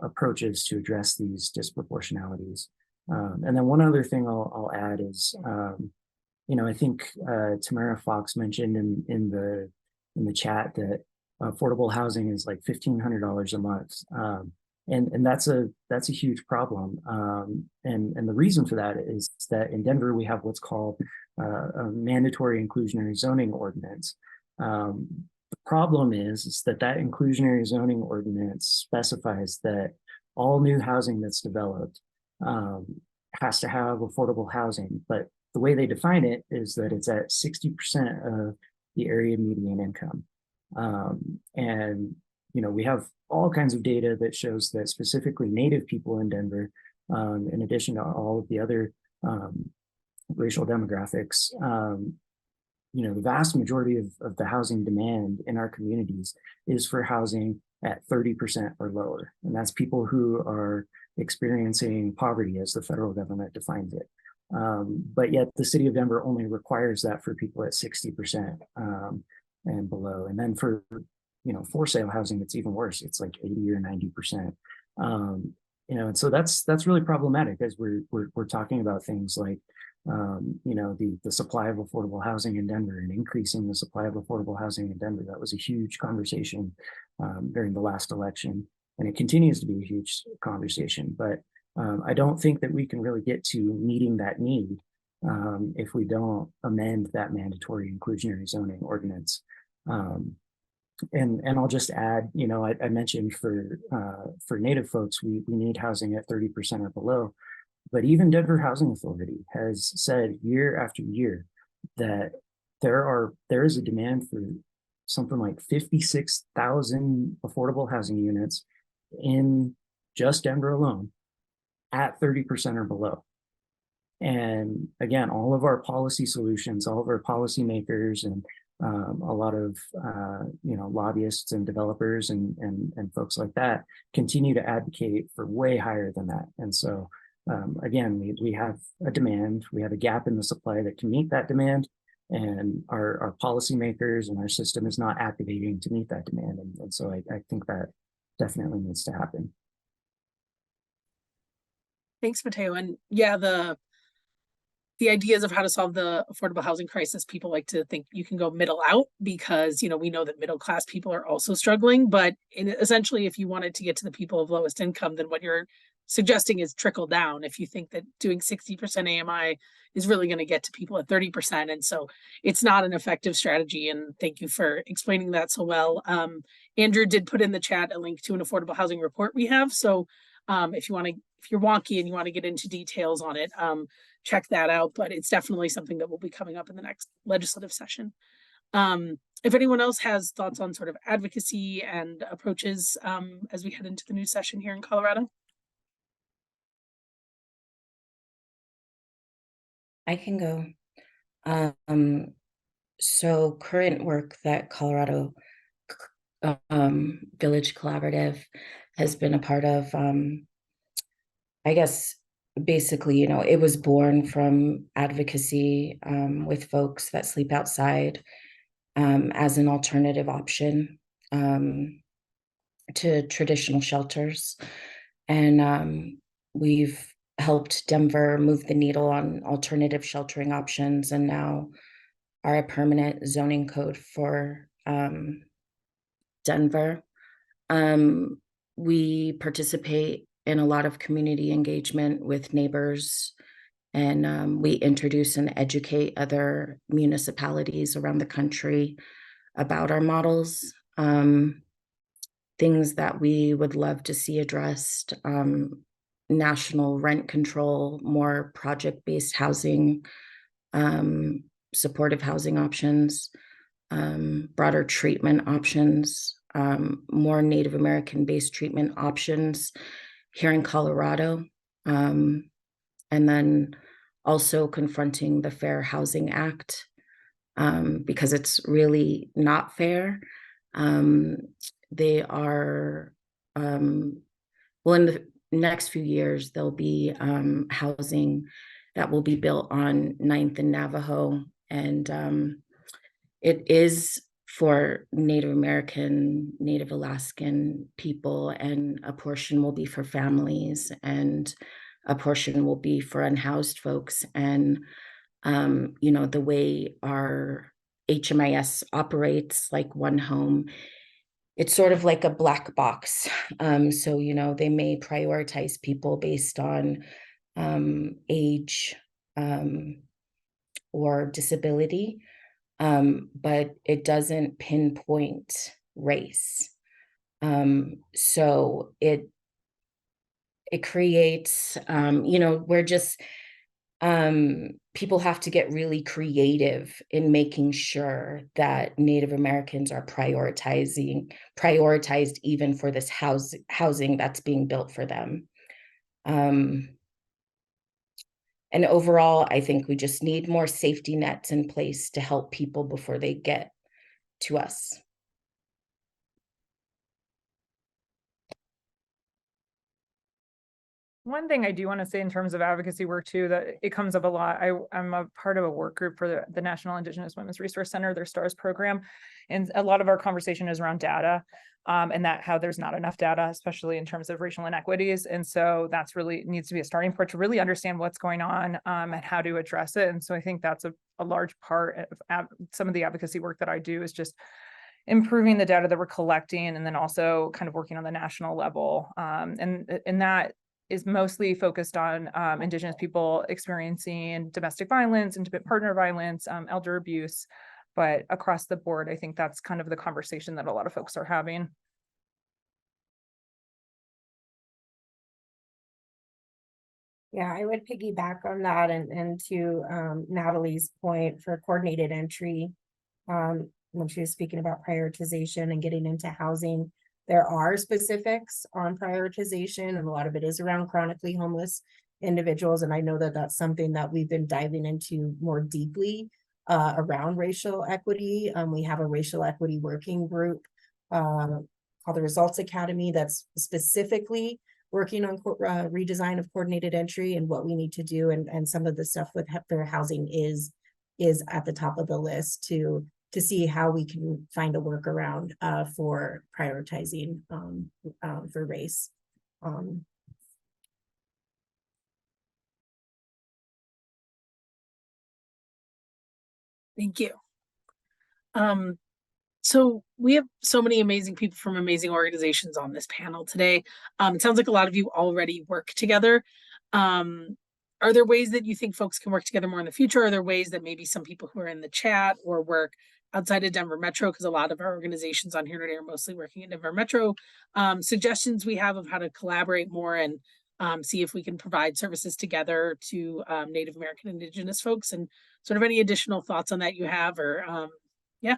approaches to address these disproportionalities. And then one other thing I'll add is, I think Tamara Fox mentioned in the chat that affordable housing is like $1,500 a month. And that's a huge problem. And the reason for that is that in Denver, we have what's called a mandatory inclusionary zoning ordinance. The problem is that inclusionary zoning ordinance specifies that all new housing that's developed has to have affordable housing, but the way they define it is that it's at 60% of the area median income. And, you know, we have all kinds of data that shows that specifically Native people in Denver, in addition to all of the other racial demographics, you know, the vast majority of the housing demand in our communities is for housing at 30% or lower. And that's people who are experiencing poverty as the federal government defines it. But yet the city of Denver only requires that for people at 60% and below. And then for, you know, for sale housing, it's even worse. It's like 80 or 90%. You know, and so that's really problematic as we're talking about things like, you know, the supply of affordable housing in Denver and increasing the supply of affordable housing in Denver. That was a huge conversation during the last election, and it continues to be a huge conversation. But I don't think that we can really get to meeting that need if we don't amend that mandatory inclusionary zoning ordinance. And I'll just add, you know, I mentioned for Native folks, we need housing at 30% or below. But even Denver Housing Authority has said year after year that there is a demand for something like 56,000 affordable housing units in just Denver alone at 30% or below. And again, all of our policy solutions, all of our policymakers and a lot of you know, lobbyists and developers and folks like that continue to advocate for way higher than that. And so again, we have a demand, we have a gap in the supply that can meet that demand, and our policymakers and our system is not activating to meet that demand. And so I think that definitely needs to happen. Thanks, Mateo. And yeah, the ideas of how to solve the affordable housing crisis, people like to think you can go middle out because, you know, we know that middle class people are also struggling. But essentially, if you wanted to get to the people of lowest income, then what you're suggesting is trickle down. If you think that doing 60% AMI is really going to get to people at 30%. And so it's not an effective strategy. And thank you for explaining that so well. Andrew did put in the chat a link to an affordable housing report we have. So if you're wonky and you want to get into details on it, check that out. But it's definitely something that will be coming up in the next legislative session. If anyone else has thoughts on sort of advocacy and approaches as we head into the new session here in Colorado. I can go. So current work that Colorado Village Collaborative has been a part of, I guess, basically, you know, it was born from advocacy with folks that sleep outside as an alternative option to traditional shelters. And we've helped Denver move the needle on alternative sheltering options, and now are a permanent zoning code for Denver. We participate in a lot of community engagement with neighbors, and we introduce and educate other municipalities around the country about our models. Things that we would love to see addressed: national rent control, more project-based housing, supportive housing options, broader treatment options, more Native American-based treatment options here in Colorado, and then also confronting the Fair Housing Act, because it's really not fair. They are, well, in the next few years, there'll be housing that will be built on 9th and Navajo, and it is for Native American, Native Alaskan people, and a portion will be for families, and a portion will be for unhoused folks. And you know, the way our HMIS operates, like one home, it's sort of like a black box. So, you know, they may prioritize people based on age or disability, but it doesn't pinpoint race. So it creates, you know, we're just, people have to get really creative in making sure that Native Americans are prioritized even for this housing that's being built for them. And overall, I think we just need more safety nets in place to help people before they get to us. One thing I do want to say in terms of advocacy work too, that it comes up a lot. I'm a part of a work group for the National Indigenous Women's Resource Center, their STARS program. And a lot of our conversation is around data, and that how there's not enough data, especially in terms of racial inequities. And so that's really needs to be a starting point to really understand what's going on, and how to address it. And so I think that's a large part of some of the advocacy work that I do is just improving the data that we're collecting, and then also kind of working on the national level. And that is mostly focused on Indigenous people experiencing domestic violence, intimate partner violence, elder abuse. But across the board, I think that's kind of the conversation that a lot of folks are having. Yeah, I would piggyback on that and to Natalie's point for coordinated entry. When she was speaking about prioritization and getting into housing, there are specifics on prioritization, and a lot of it is around chronically homeless individuals. And I know that that's something that we've been diving into more deeply around racial equity. We have a racial equity working group called the Results Academy that's specifically working on redesign of coordinated entry and what we need to do. And some of the stuff with fair housing is at the top of the list to see how we can find a workaround for prioritizing for race. Thank you. So we have so many amazing people from amazing organizations on this panel today. It sounds like a lot of you already work together. Are there ways that you think folks can work together more in the future? Are there ways that maybe some people who are in the chat or work outside of Denver Metro, because a lot of our organizations on here today are mostly working in Denver Metro, suggestions we have of how to collaborate more and see if we can provide services together to Native American Indigenous folks, and sort of any additional thoughts on that you have, or yeah.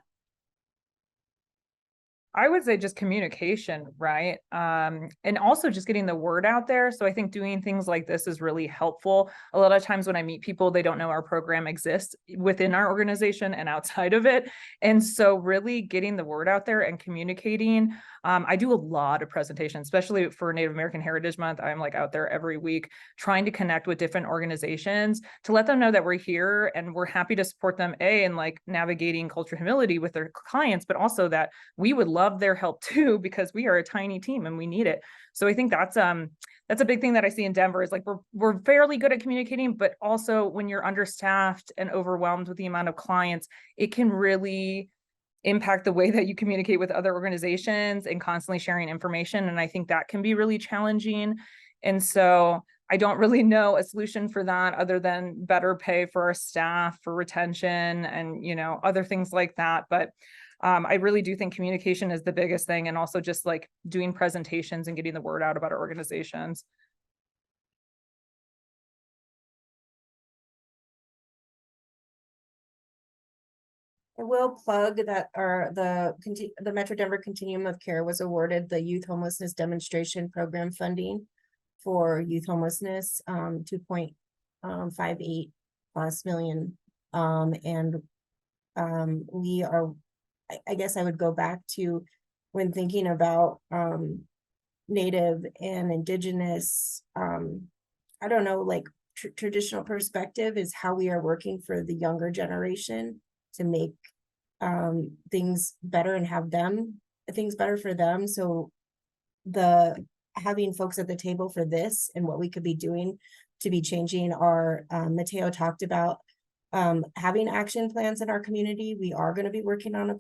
I would say just communication, right? And also just getting the word out there. So I think doing things like this is really helpful. A lot of times when I meet people, they don't know our program exists within our organization and outside of it. And so really getting the word out there and communicating. I do a lot of presentations, especially for Native American Heritage Month. I'm like out there every week trying to connect with different organizations to let them know that we're here and we're happy to support them, in like navigating cultural humility with their clients, but also that we would love their help too, because we are a tiny team and we need it. So I think that's a big thing that I see in Denver is like we're fairly good at communicating, but also when you're understaffed and overwhelmed with the amount of clients, it can really impact the way that you communicate with other organizations and constantly sharing information. And I think that can be really challenging. And so I don't really know a solution for that other than better pay for our staff, for retention, and other things like that. But I really do think communication is the biggest thing, and also just like doing presentations and getting the word out about our organizations. I will plug that the Metro Denver Continuum of Care was awarded the Youth Homelessness Demonstration Program funding for youth homelessness, 2.58 plus million. We are, I guess I would go back to when thinking about Native and Indigenous, I don't know, like traditional perspective is how we are working for the younger generation to make things better and have things better for them. So having folks at the table for this and what we could be doing to be changing our, Mateo talked about having action plans in our community. We are going to be working on a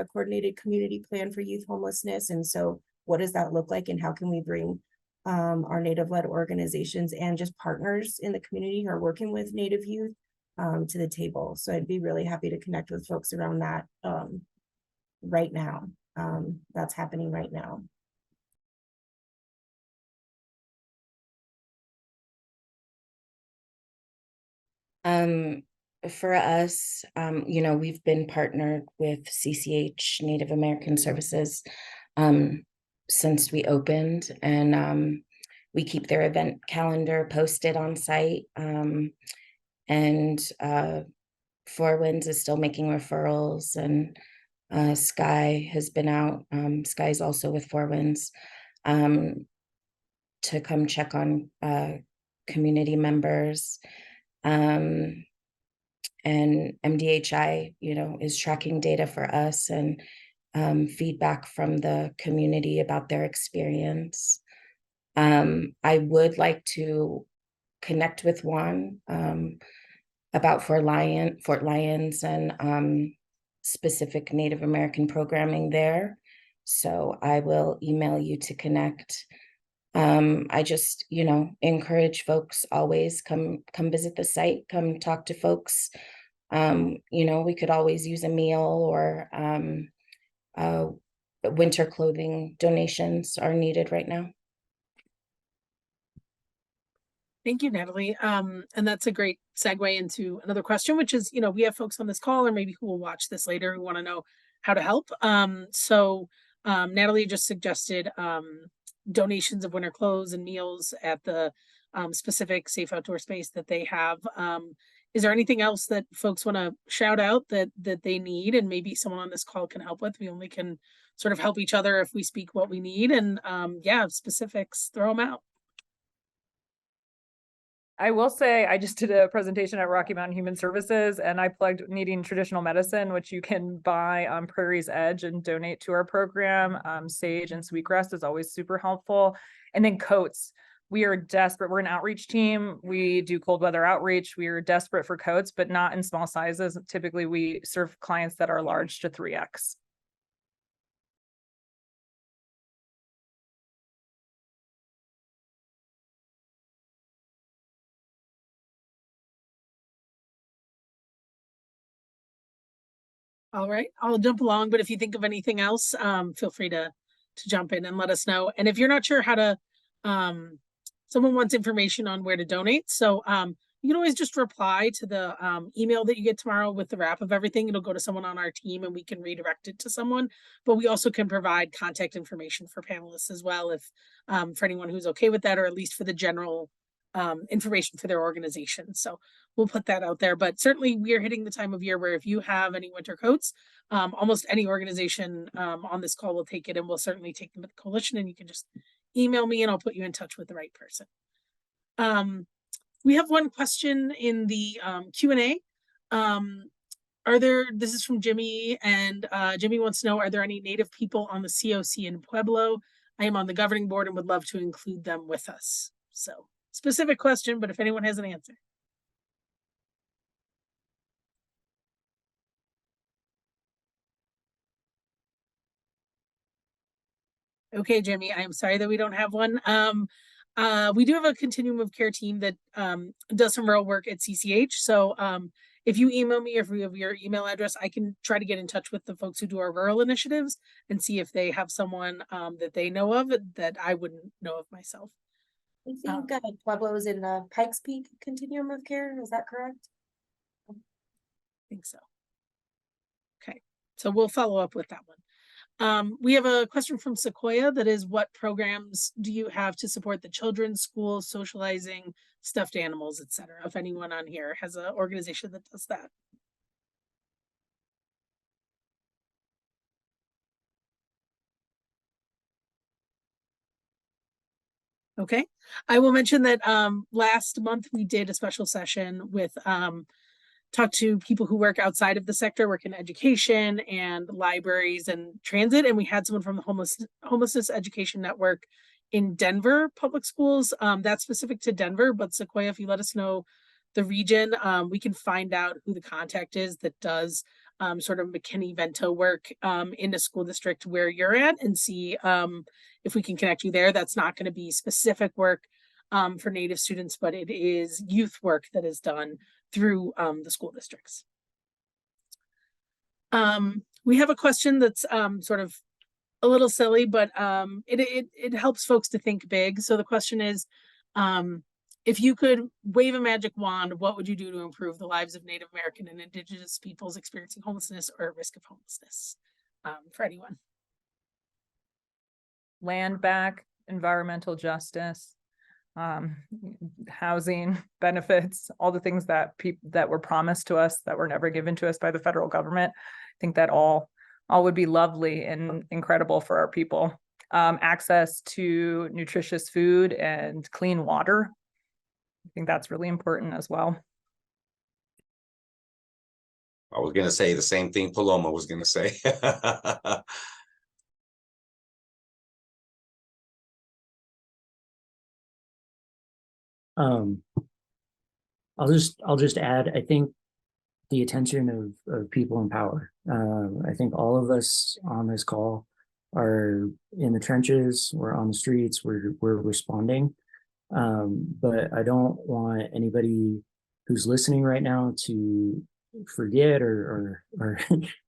coordinated community plan for youth homelessness. And so what does that look like, and how can we bring our Native-led organizations and just partners in the community who are working with Native youth to the table? So I'd be really happy to connect with folks around that right now. That's happening right now. For us, you know, we've been partnered with CCH Native American Services since we opened, and we keep their event calendar posted on site. And Four Winds is still making referrals, and Sky has been out. Sky's also with Four Winds to come check on community members. And MDHI, you know, is tracking data for us and feedback from the community about their experience. I would like to connect with Juan about Fort Lyons and specific Native American programming there. So I will email you to connect. I just, you know, encourage folks always come visit the site, come talk to folks. You know, we could always use a meal, or winter clothing donations are needed right now. Thank you, Natalie. And that's a great segue into another question, which is, you know, we have folks on this call or maybe who will watch this later who want to know how to help. Natalie just suggested donations of winter clothes and meals at the specific safe outdoor space that they have. Is there anything else that folks want to shout out that they need, and maybe someone on this call can help with? We only can sort of help each other if we speak what we need, and yeah, specifics, throw them out. I will say I just did a presentation at Rocky Mountain Human Services, and I plugged needing traditional medicine, which you can buy on Prairie's Edge and donate to our program. Sage and sweetgrass is always super helpful. And then coats. We are desperate. We're an outreach team. We do cold weather outreach. We are desperate for coats, but not in small sizes. Typically, we serve clients that are large to 3X. All right, I'll jump along, but if you think of anything else, feel free to jump in and let us know. And if you're not sure how to, someone wants information on where to donate. So you can always just reply to the email that you get tomorrow with the wrap of everything. It'll go to someone on our team and we can redirect it to someone, but we also can provide contact information for panelists as well, if for anyone who's okay with that, or at least for the general information for their organization. So we'll put that out there, but certainly we are hitting the time of year where if you have any winter coats, almost any organization on this call will take it, and we'll certainly take them to the coalition, and you can just email me and I'll put you in touch with the right person. We have one question in the Q&A. This is from Jimmy, and Jimmy wants to know, are there any Native people on the COC in Pueblo? I am on the governing board and would love to include them with us. So specific question, but if anyone has an answer. Okay, Jimmy, I am sorry that we don't have one. We do have a continuum of care team that does some rural work at CCH. So if you email me, if we have your email address, I can try to get in touch with the folks who do our rural initiatives and see if they have someone that they know of that I wouldn't know of myself. I think Pueblo's in the Pikes Peak continuum of care. Is that correct? I think so. Okay, so we'll follow up with that one. We have a question from Sequoia that is, what programs do you have to support the children's schools, socializing, stuffed animals, etc.? If anyone on here has an organization that does that. Okay, I will mention that last month we did a special session with talk to people who work outside of the sector, work in education and libraries and transit. And we had someone from the Homelessness Education Network in Denver Public Schools. That's specific to Denver, but Sequoia, if you let us know the region, we can find out who the contact is that does sort of McKinney-Vento work in a school district where you're at, and see if we can connect you there. That's not going to be specific work for Native students, but it is youth work that is done through the school districts. We have a question that's sort of a little silly, but it helps folks to think big. So the question is, if you could wave a magic wand, what would you do to improve the lives of Native American and Indigenous peoples experiencing homelessness or at risk of homelessness? For anyone. Land back, environmental justice, housing benefits, all the things that that were promised to us that were never given to us by the federal government. I think that all would be lovely and incredible for our people. Access to nutritious food and clean water. I think that's really important as well. I was going to say the same thing Paloma was going to say. I'll just add, I think the attention of people in power. I think all of us on this call are in the trenches, we're on the streets, we're responding. But I don't want anybody who's listening right now to forget or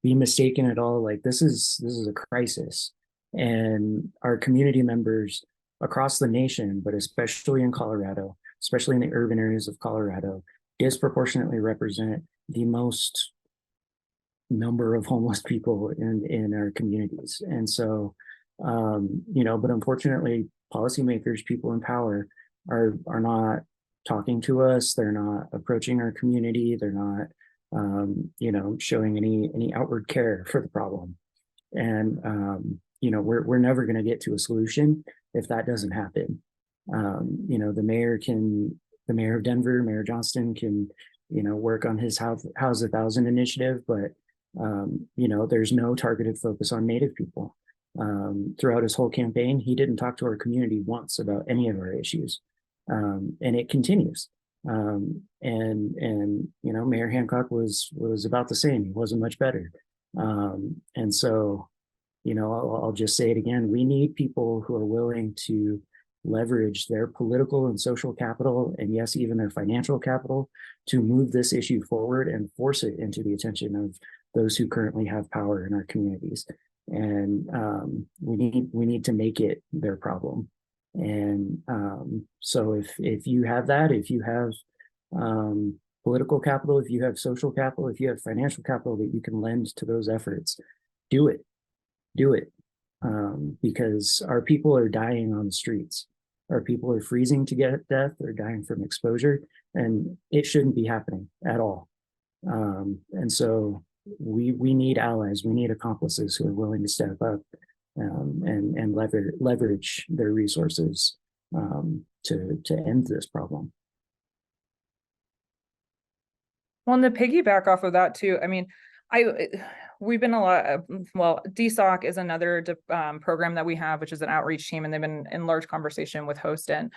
be mistaken at all. Like this is a crisis, and our community members across the nation, but especially in Colorado, especially in the urban areas of Colorado, disproportionately represent the most number of homeless people in our communities. And so, but unfortunately, policymakers, people in power are not talking to us. They're not approaching our community. They're not, showing any outward care for the problem. And, we're never going to get to a solution if that doesn't happen. The mayor of Denver, Mayor Johnston can, work on his House 1,000 initiative, but, there's no targeted focus on Native people. Throughout his whole campaign, he didn't talk to our community once about any of our issues. And it continues. Mayor Hancock was about the same. He wasn't much better. And so, I'll just say it again. We need people who are willing to leverage their political and social capital, and yes, even their financial capital, to move this issue forward and force it into the attention of those who currently have power in our communities. And we need to make it their problem. And so if you have that, if you have political capital, if you have social capital, if you have financial capital that you can lend to those efforts, do it. Because our people are dying on the streets. Our people are freezing to death. They're dying from exposure, and it shouldn't be happening at all. And so we need allies. We need accomplices who are willing to step up and leverage their resources to end this problem. Well, and to piggyback off of that too, I mean, we've been DSOC is another program that we have, which is an outreach team, and they've been in large conversation with host and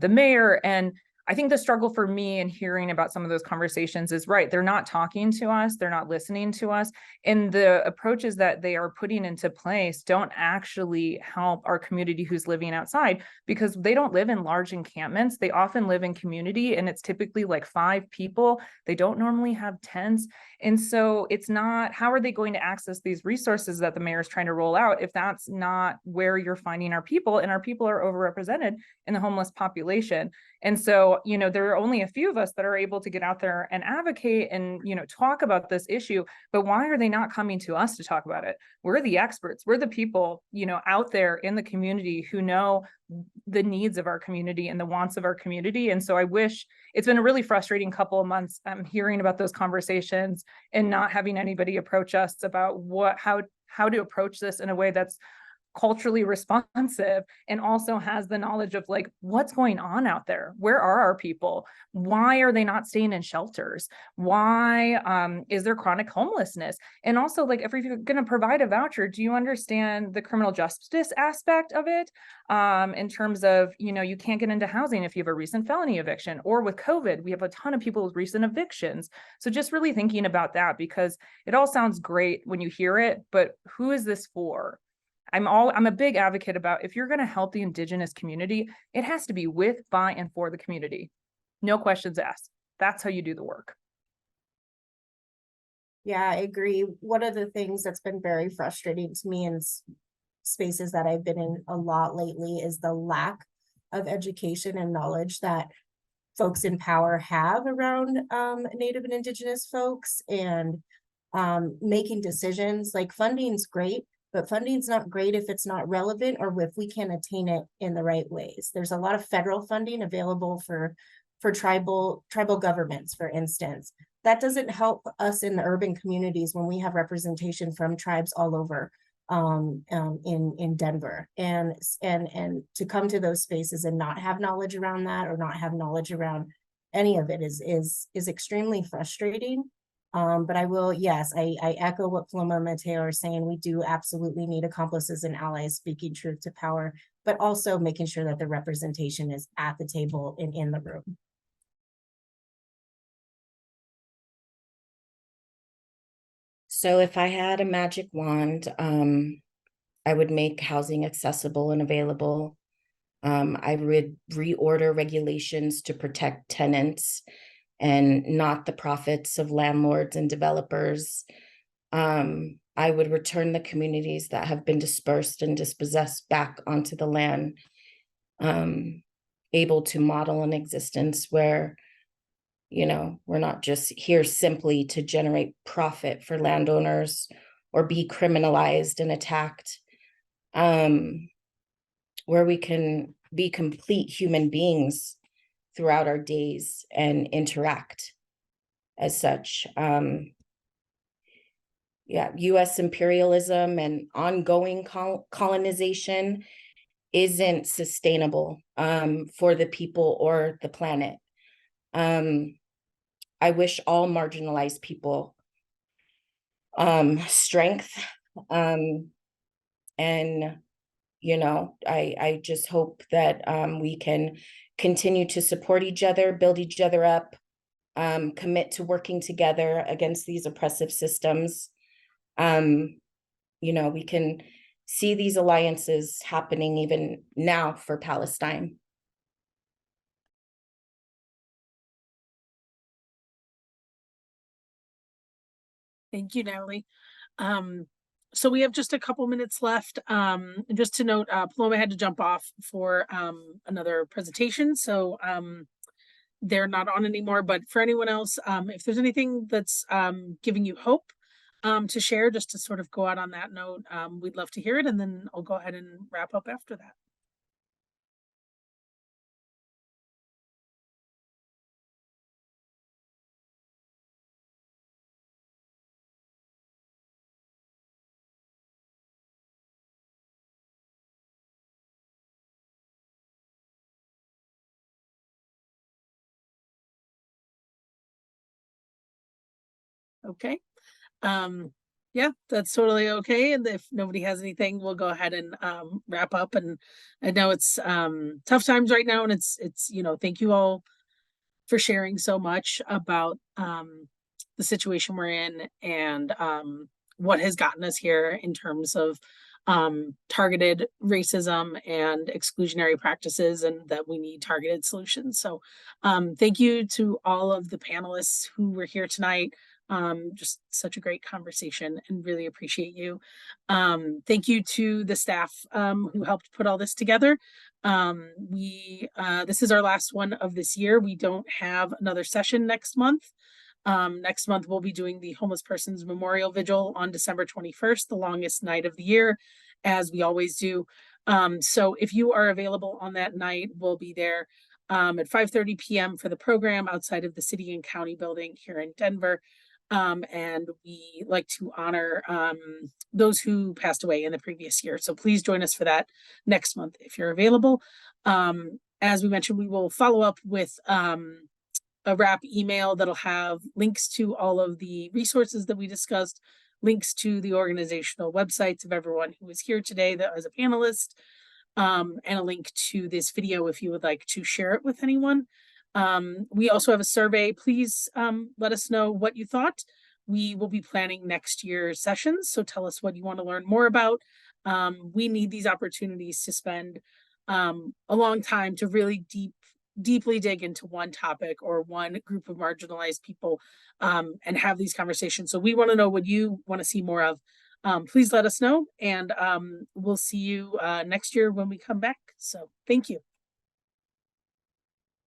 the mayor. And I think the struggle for me in hearing about some of those conversations is right. They're not talking to us. They're not listening to us. And the approaches that they are putting into place don't actually help our community who's living outside, because they don't live in large encampments. They often live in community, and it's typically like 5 people. They don't normally have tents. And so it's not, how are they going to access these resources that the mayor is trying to roll out if that's not where you're finding our people, and our people are overrepresented in the homeless population. And so, there are only a few of us that are able to get out there and advocate and, talk about this issue. But why are they not coming to us to talk about it? We're the experts. We're the people, out there in the community who know the needs of our community and the wants of our community. And so I wish, it's been a really frustrating couple of months. I'm hearing about those conversations and not having anybody approach us about how to approach this in a way that's culturally responsive and also has the knowledge of like what's going on out there. Where are our people? Why are they not staying in shelters? Why is there chronic homelessness? And also, like, if you're going to provide a voucher, do you understand the criminal justice aspect of it? In terms of, you can't get into housing if you have a recent felony eviction, or with COVID, we have a ton of people with recent evictions. So just really thinking about that, because it all sounds great when you hear it, but who is this for? I'm a big advocate about, if you're going to help the Indigenous community, it has to be with, by, and for the community. No questions asked. That's how you do the work. Yeah, I agree. One of the things that's been very frustrating to me in spaces that I've been in a lot lately is the lack of education and knowledge that folks in power have around Native and Indigenous folks, and making decisions. Like, funding's great, but funding's not great if it's not relevant or if we can't attain it in the right ways. There's a lot of federal funding available for tribal governments, for instance. That doesn't help us in the urban communities when we have representation from tribes all over in Denver, and to come to those spaces and not have knowledge around that, or not have knowledge around any of it, is extremely frustrating. But I will, yes, I echo what Paloma and Mateo are saying. We do absolutely need accomplices and allies speaking truth to power, but also making sure that the representation is at the table and in the room. So if I had a magic wand, I would make housing accessible and available. I would reorder regulations to protect tenants and not the profits of landlords and developers. I would return the communities that have been dispersed and dispossessed back onto the land, able to model an existence where, you know, we're not just here simply to generate profit for landowners or be criminalized and attacked, where we can be complete human beings throughout our days and interact as such. Yeah, US imperialism and ongoing colonization isn't sustainable for the people or the planet. I wish all marginalized people strength, and you know, I just hope that we can continue to support each other, build each other up, commit to working together against these oppressive systems. You know, we can see these alliances happening even now for Palestine. Thank you, Natalie. So we have just a couple minutes left. Just to note, Paloma had to jump off for another presentation, so they're not on anymore. But for anyone else, if there's anything that's giving you hope to share, just to sort of go out on that note, we'd love to hear it, and then I'll go ahead and wrap up after that. Okay. Yeah, that's totally okay. And if nobody has anything, we'll go ahead and wrap up. And I know it's tough times right now, and it's you know, thank you all for sharing so much about the situation we're in, and what has gotten us here in terms of targeted racism and exclusionary practices, and that we need targeted solutions. So thank you to all of the panelists who were here tonight. Just such a great conversation, and really appreciate you. Thank you to the staff who helped put all this together. This is our last one of this year. We don't have another session next month. Next month, we'll be doing the Homeless Persons Memorial Vigil on December 21st, the longest night of the year, as we always do. So if you are available on that night, we'll be there at 5:30 p.m. for the program outside of the City and County building here in Denver. And we like to honor those who passed away in the previous year. So please join us for that next month if you're available. As we mentioned, we will follow up with a wrap email that'll have links to all of the resources that we discussed, links to the organizational websites of everyone who was here today that as a panelist, and a link to this video if you would like to share it with anyone. We also have a survey. Please let us know what you thought. We will be planning next year's sessions, so tell us what you want to learn more about. We need these opportunities to spend a long time to really deeply dig into one topic or one group of marginalized people, and have these conversations. So we want to know what you want to see more of. Please let us know, and we'll see you next year when we come back. So thank you.